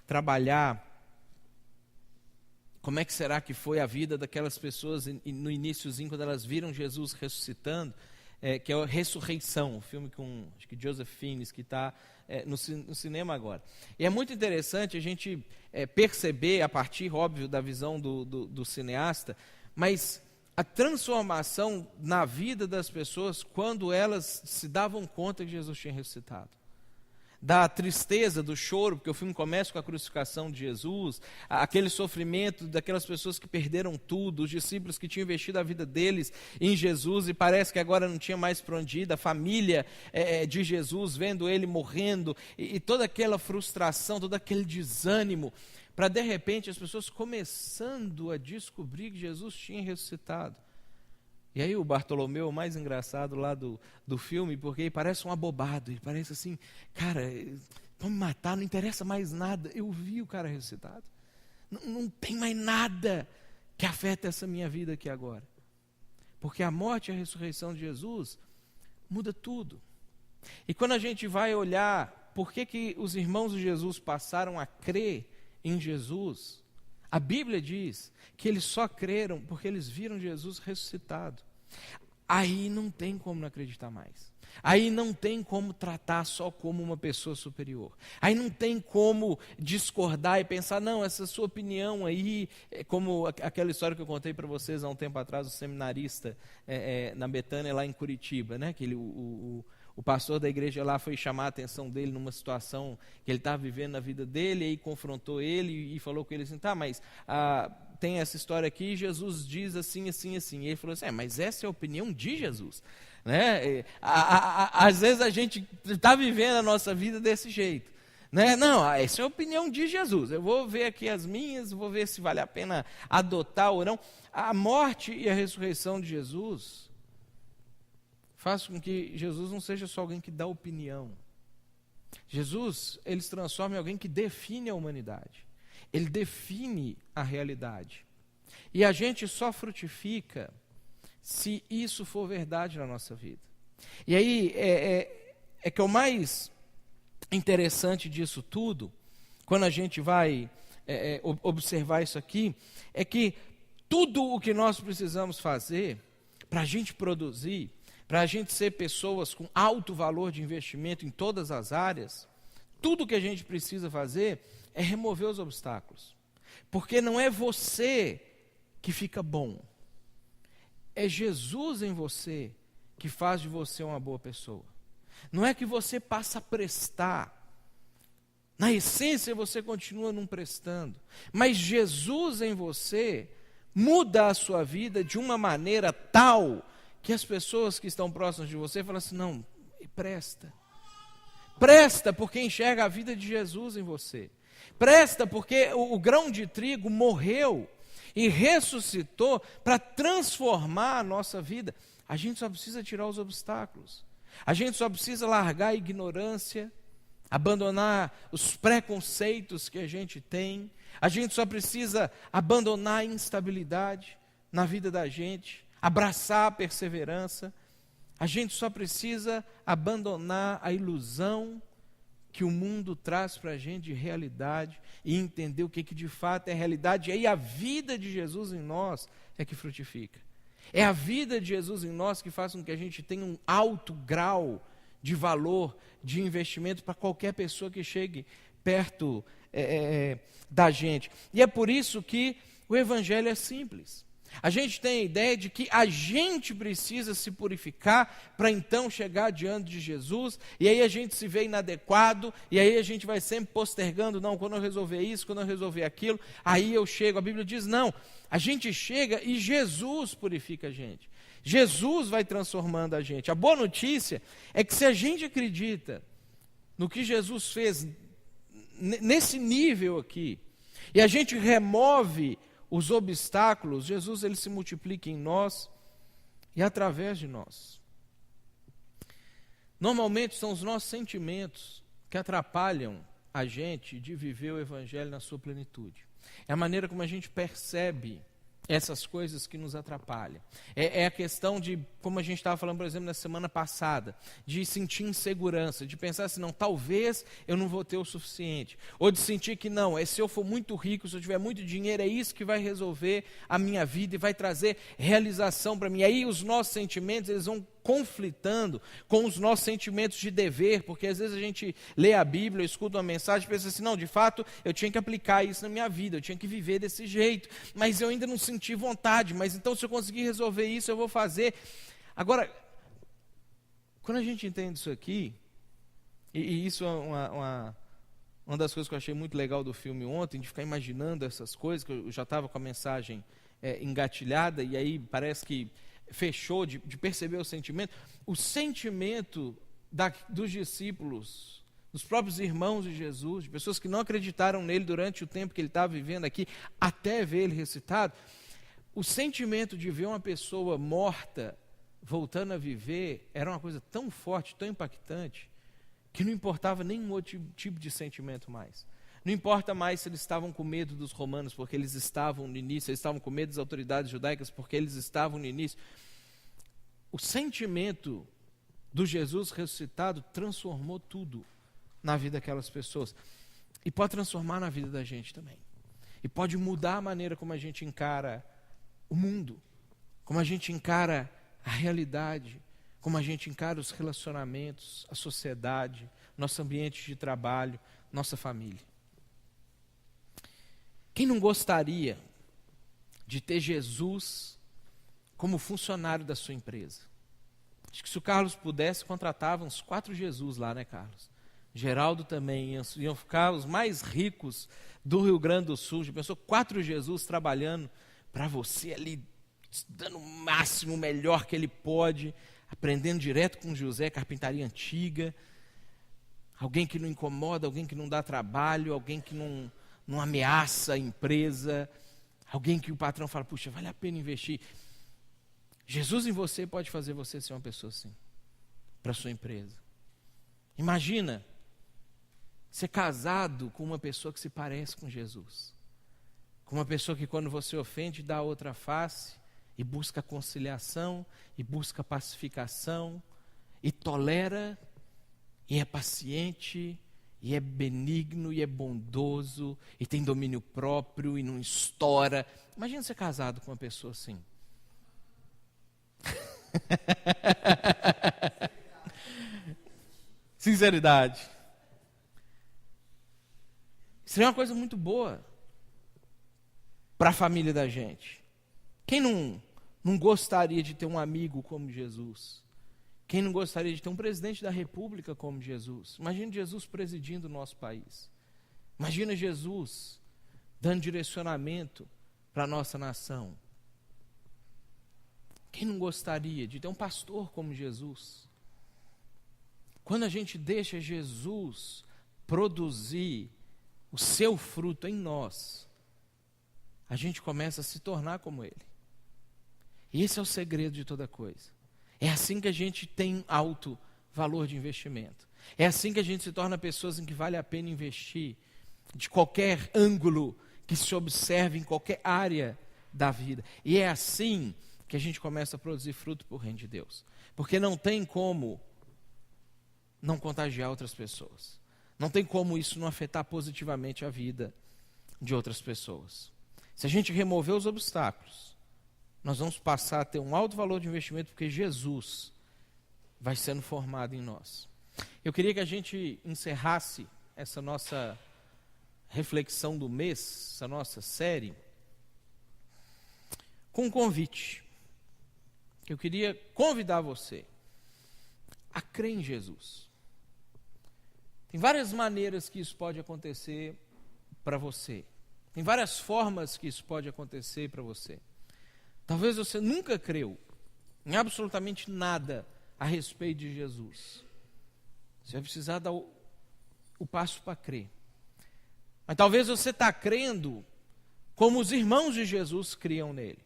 S1: trabalhar como é que será que foi a vida daquelas pessoas no iniciozinho, quando elas viram Jesus ressuscitando, que é a Ressurreição, um filme com, acho que Joseph Fiennes, que está no cinema agora. E é muito interessante a gente perceber, a partir, óbvio, da visão do cineasta, mas a transformação na vida das pessoas quando elas se davam conta que Jesus tinha ressuscitado. Da tristeza, do choro, porque o filme começa com a crucificação de Jesus, aquele sofrimento daquelas pessoas que perderam tudo, os discípulos que tinham investido a vida deles em Jesus e parece que agora não tinha mais para onde ir, da família de Jesus, vendo ele morrendo, e toda aquela frustração, todo aquele desânimo, para de repente as pessoas começando a descobrir que Jesus tinha ressuscitado. E aí o Bartolomeu, o mais engraçado lá do filme, porque ele parece um abobado, ele parece assim, cara, vão me matar, não interessa mais nada, eu vi o cara ressuscitado. Não tem mais nada que afeta essa minha vida aqui agora. Porque a morte e a ressurreição de Jesus muda tudo. E quando a gente vai olhar por que os irmãos de Jesus passaram a crer em Jesus, a Bíblia diz que eles só creram porque eles viram Jesus ressuscitado. Aí não tem como não acreditar mais. Aí não tem como tratar só como uma pessoa superior. Aí não tem como discordar e pensar, não, essa sua opinião aí, é como aquela história que eu contei para vocês há um tempo atrás, o seminarista na Betânia, lá em Curitiba, né? Que o pastor da igreja lá foi chamar a atenção dele numa situação que ele estava vivendo na vida dele, e aí confrontou ele e falou com ele assim, tá, mas tem essa história aqui, Jesus diz assim, assim, assim. E ele falou assim, mas essa é a opinião de Jesus. Né? Às vezes a gente está vivendo a nossa vida desse jeito. Né? Não, essa é a opinião de Jesus. Eu vou ver aqui as minhas, vou ver se vale a pena adotar ou não. A morte e a ressurreição de Jesus faz com que Jesus não seja só alguém que dá opinião. Jesus, ele se transforma em alguém que define a humanidade. Ele define a realidade. E a gente só frutifica se isso for verdade na nossa vida. E aí, que é o mais interessante disso tudo, quando a gente vai observar isso aqui, é que tudo o que nós precisamos fazer para a gente produzir, para a gente ser pessoas com alto valor de investimento em todas as áreas, tudo o que a gente precisa fazer é remover os obstáculos. Porque não é você que fica bom. É Jesus em você que faz de você uma boa pessoa. Não é que você passa a prestar Na essência você continua não prestando. Mas Jesus em você muda a sua vida de uma maneira tal que as pessoas que estão próximas de você falam assim, não, presta. Presta porque enxerga a vida de Jesus em você. Presta porque o grão de trigo morreu e ressuscitou para transformar a nossa vida. A gente só precisa tirar os obstáculos. A gente só precisa largar a ignorância, abandonar os preconceitos que a gente tem. A gente só precisa abandonar a instabilidade na vida da gente, abraçar a perseverança. A gente só precisa abandonar a ilusão que o mundo traz para a gente de realidade e entender o que de fato é realidade. E aí a vida de Jesus em nós é que frutifica. É a vida de Jesus em nós que faz com que a gente tenha um alto grau de valor, de investimento para qualquer pessoa que chegue perto da gente. E é por isso que o Evangelho é simples. A gente tem a ideia de que a gente precisa se purificar para então chegar diante de Jesus, e aí a gente se vê inadequado, e aí a gente vai sempre postergando, não, quando eu resolver isso, quando eu resolver aquilo, aí eu chego. A Bíblia diz, não, a gente chega e Jesus purifica a gente. Jesus vai transformando a gente. A boa notícia é que se a gente acredita no que Jesus fez nesse nível aqui, e a gente remove os obstáculos, Jesus ele se multiplica em nós e através de nós. Normalmente são os nossos sentimentos que atrapalham a gente de viver o Evangelho na sua plenitude. É a maneira como a gente percebe essas coisas que nos atrapalham. É a questão de, como a gente estava falando, por exemplo, na semana passada, de sentir insegurança, de pensar assim, não, talvez eu não vou ter o suficiente. Ou de sentir que não, se eu for muito rico, se eu tiver muito dinheiro, é isso que vai resolver a minha vida e vai trazer realização para mim. E aí os nossos sentimentos, eles vão conflitando com os nossos sentimentos de dever, porque às vezes a gente lê a Bíblia, escuta uma mensagem e pensa assim, não, de fato, eu tinha que aplicar isso na minha vida, eu tinha que viver desse jeito, mas eu ainda não senti vontade, mas então se eu conseguir resolver isso, eu vou fazer. Agora, quando a gente entende isso aqui, e isso é uma das coisas que eu achei muito legal do filme ontem, de ficar imaginando essas coisas, que eu já estava com a mensagem engatilhada, e aí parece que fechou de perceber o sentimento dos discípulos, dos próprios irmãos de Jesus, de pessoas que não acreditaram nele durante o tempo que ele estava vivendo aqui, até ver ele ressuscitado. O sentimento de ver uma pessoa morta voltando a viver era uma coisa tão forte, tão impactante, que não importava nenhum outro tipo de sentimento mais. Não importa mais se eles estavam com medo dos romanos, porque eles estavam no início, eles estavam com medo das autoridades judaicas, porque eles estavam no início. O sentimento do Jesus ressuscitado transformou tudo na vida daquelas pessoas. E pode transformar na vida da gente também. E pode mudar a maneira como a gente encara o mundo, como a gente encara a realidade, como a gente encara os relacionamentos, a sociedade, nosso ambiente de trabalho, nossa família. Quem não gostaria de ter Jesus como funcionário da sua empresa? Acho que se o Carlos pudesse, contratava uns 4 Jesus lá, né, Carlos? Geraldo também, iam ficar os mais ricos do Rio Grande do Sul. Já pensou 4 Jesus trabalhando para você ali, dando o máximo, o melhor que ele pode, aprendendo direto com José, carpintaria antiga. Alguém que não incomoda, alguém que não dá trabalho, alguém que não ameaça a empresa, alguém que o patrão fala, puxa, vale a pena investir. Jesus em você pode fazer você ser uma pessoa assim, para a sua empresa. Imagina ser casado com uma pessoa que se parece com Jesus, com uma pessoa que quando você ofende dá outra face, e busca conciliação, e busca pacificação, e tolera, e é paciente, e é benigno, e é bondoso, e tem domínio próprio, e não estoura. Imagina ser casado com uma pessoa assim. Sinceridade. Seria uma coisa muito boa para a família da gente. Quem não gostaria de ter um amigo como Jesus? Quem não gostaria de ter um presidente da República como Jesus? Imagine Jesus presidindo o nosso país. Imagina Jesus dando direcionamento para a nossa nação. Quem não gostaria de ter um pastor como Jesus? Quando a gente deixa Jesus produzir o seu fruto em nós, a gente começa a se tornar como Ele. E esse é o segredo de toda coisa. É assim que a gente tem alto valor de investimento. É assim que a gente se torna pessoas em que vale a pena investir, de qualquer ângulo que se observe, em qualquer área da vida. E é assim que a gente começa a produzir fruto por reino de Deus. Porque não tem como não contagiar outras pessoas. Não tem como isso não afetar positivamente a vida de outras pessoas. Se a gente remover os obstáculos, nós vamos passar a ter um alto valor de investimento, porque Jesus vai sendo formado em nós. Eu queria que a gente encerrasse essa nossa reflexão do mês, essa nossa série, com um convite. Eu queria convidar você a crer em Jesus. Tem várias maneiras que isso pode acontecer para você. Tem várias formas que isso pode acontecer para você. Talvez você nunca creu em absolutamente nada a respeito de Jesus. Você vai precisar dar o passo para crer. Mas talvez você está crendo como os irmãos de Jesus criam nele.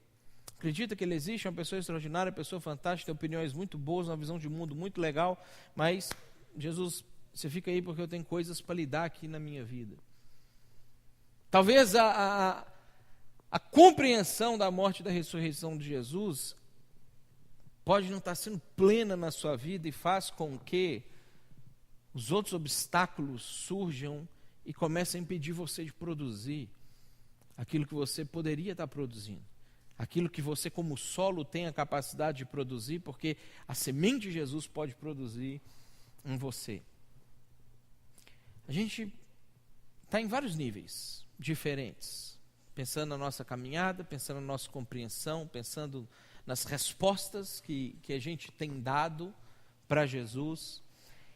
S1: Acredita que ele existe, é uma pessoa extraordinária, uma pessoa fantástica, tem opiniões muito boas, uma visão de mundo muito legal, mas Jesus, você fica aí porque eu tenho coisas para lidar aqui na minha vida. Talvez a compreensão da morte e da ressurreição de Jesus pode não estar sendo plena na sua vida e faz com que os outros obstáculos surjam e comecem a impedir você de produzir aquilo que você poderia estar produzindo. Aquilo que você, como solo, tem a capacidade de produzir, porque a semente de Jesus pode produzir em você. A gente está em vários níveis diferentes, pensando na nossa caminhada, pensando na nossa compreensão, pensando nas respostas que a gente tem dado para Jesus.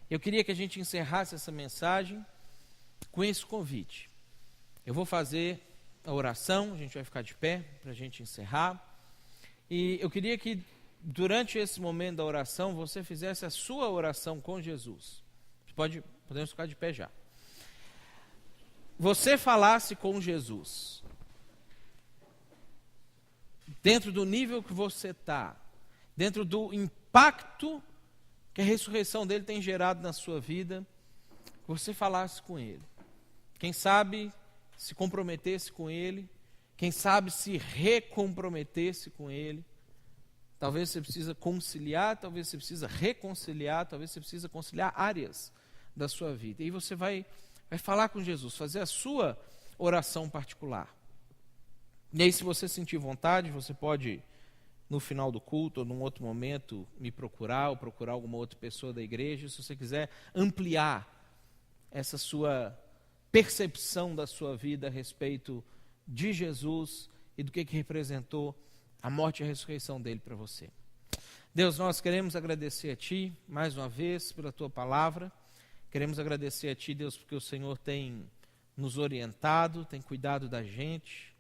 S1: Eu queria que a gente encerrasse essa mensagem com esse convite. Eu vou fazer a oração, a gente vai ficar de pé para a gente encerrar. E eu queria que durante esse momento da oração você fizesse a sua oração com Jesus. Podemos ficar de pé já. Você falasse com Jesus. Dentro do nível que você está, dentro do impacto que a ressurreição dele tem gerado na sua vida, você falasse com ele. Quem sabe se comprometesse com ele, quem sabe se recomprometesse com ele. Talvez você precisa conciliar, talvez você precisa reconciliar, talvez você precisa conciliar áreas da sua vida. E você vai falar com Jesus, fazer a sua oração particular. E aí, se você sentir vontade, você pode, no final do culto ou num outro momento, me procurar ou procurar alguma outra pessoa da igreja, se você quiser ampliar essa sua percepção da sua vida a respeito de Jesus e do que representou a morte e a ressurreição dele para você. Deus, nós queremos agradecer a Ti, mais uma vez, pela Tua palavra. Queremos agradecer a Ti, Deus, porque o Senhor tem nos orientado, tem cuidado da gente.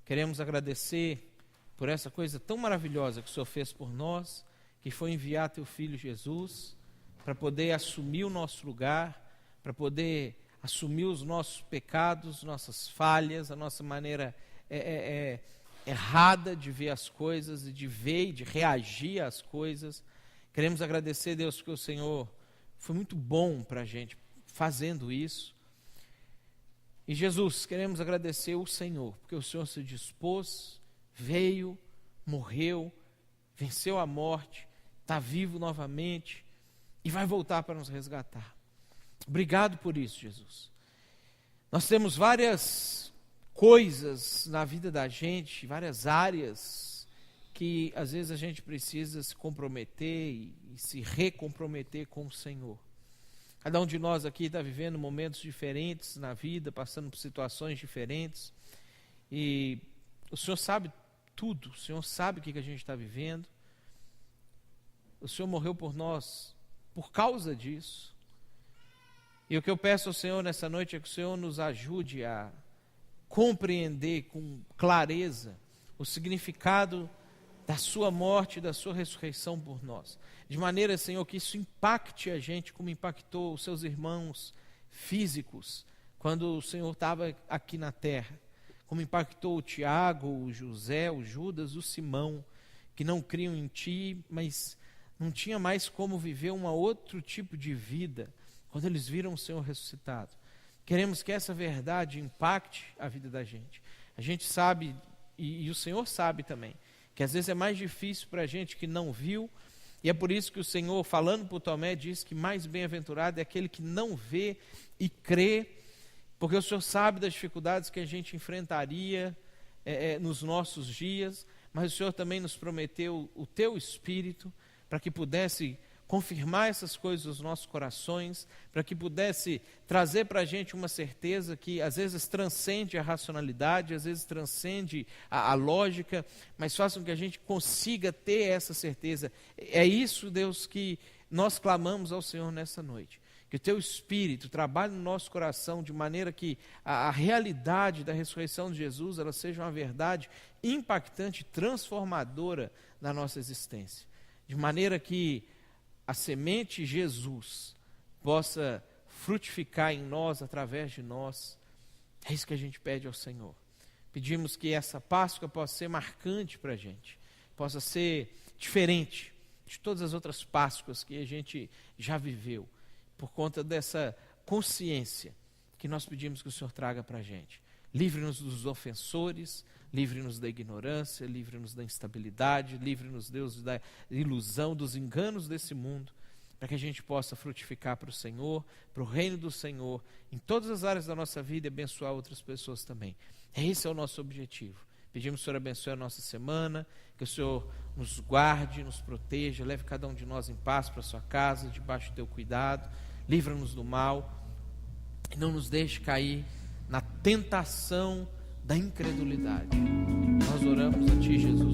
S1: Queremos agradecer por essa coisa tão maravilhosa que o Senhor fez por nós, que foi enviar Teu Filho Jesus para poder assumir o nosso lugar, para poder assumir os nossos pecados, nossas falhas, a nossa maneira errada de ver as coisas, e de ver e de reagir às coisas. Queremos agradecer, Deus, porque o Senhor foi muito bom para a gente fazendo isso. E Jesus, queremos agradecer o Senhor, porque o Senhor se dispôs, veio, morreu, venceu a morte, está vivo novamente e vai voltar para nos resgatar. Obrigado por isso, Jesus. Nós temos várias coisas na vida da gente, várias áreas que às vezes a gente precisa se comprometer e se recomprometer com o Senhor. Cada um de nós aqui está vivendo momentos diferentes na vida, passando por situações diferentes, e o Senhor sabe tudo, o Senhor sabe o que a gente está vivendo. O Senhor morreu por nós por causa disso. E o que eu peço ao Senhor nessa noite é que o Senhor nos ajude a compreender com clareza o significado da sua morte e da sua ressurreição por nós. De maneira, Senhor, que isso impacte a gente como impactou os seus irmãos físicos quando o Senhor estava aqui na terra. Como impactou o Tiago, o José, o Judas, o Simão, que não criam em Ti, mas não tinha mais como viver um outro tipo de vida quando eles viram o Senhor ressuscitado. Queremos que essa verdade impacte a vida da gente. A gente sabe, e o Senhor sabe também, que às vezes é mais difícil para a gente que não viu, e é por isso que o Senhor, falando para o Tomé, diz que mais bem-aventurado é aquele que não vê e crê, porque o Senhor sabe das dificuldades que a gente enfrentaria nos nossos dias, mas o Senhor também nos prometeu o Teu Espírito, para que pudesse confirmar essas coisas nos nossos corações, para que pudesse trazer para a gente uma certeza que às vezes transcende a racionalidade, às vezes transcende a lógica, mas faça com que a gente consiga ter essa certeza. É isso, Deus, que nós clamamos ao Senhor nessa noite. Que o Teu Espírito trabalhe no nosso coração de maneira que a realidade da ressurreição de Jesus ela seja uma verdade impactante, transformadora na nossa existência. De maneira que a semente Jesus possa frutificar em nós, através de nós. É isso que a gente pede ao Senhor. Pedimos que essa Páscoa possa ser marcante para a gente, possa ser diferente de todas as outras Páscoas que a gente já viveu, por conta dessa consciência que nós pedimos que o Senhor traga para a gente. Livre-nos dos ofensores, livre-nos da ignorância, livre-nos da instabilidade, livre-nos, Deus, da ilusão, dos enganos desse mundo, para que a gente possa frutificar para o Senhor, para o reino do Senhor, em todas as áreas da nossa vida e abençoar outras pessoas também. Esse é o nosso objetivo. Pedimos que o Senhor abençoe a nossa semana, que o Senhor nos guarde, nos proteja, leve cada um de nós em paz para a sua casa, debaixo do Teu cuidado, livra-nos do mal e não nos deixe cair na tentação da incredulidade. Nós oramos a Ti, Jesus.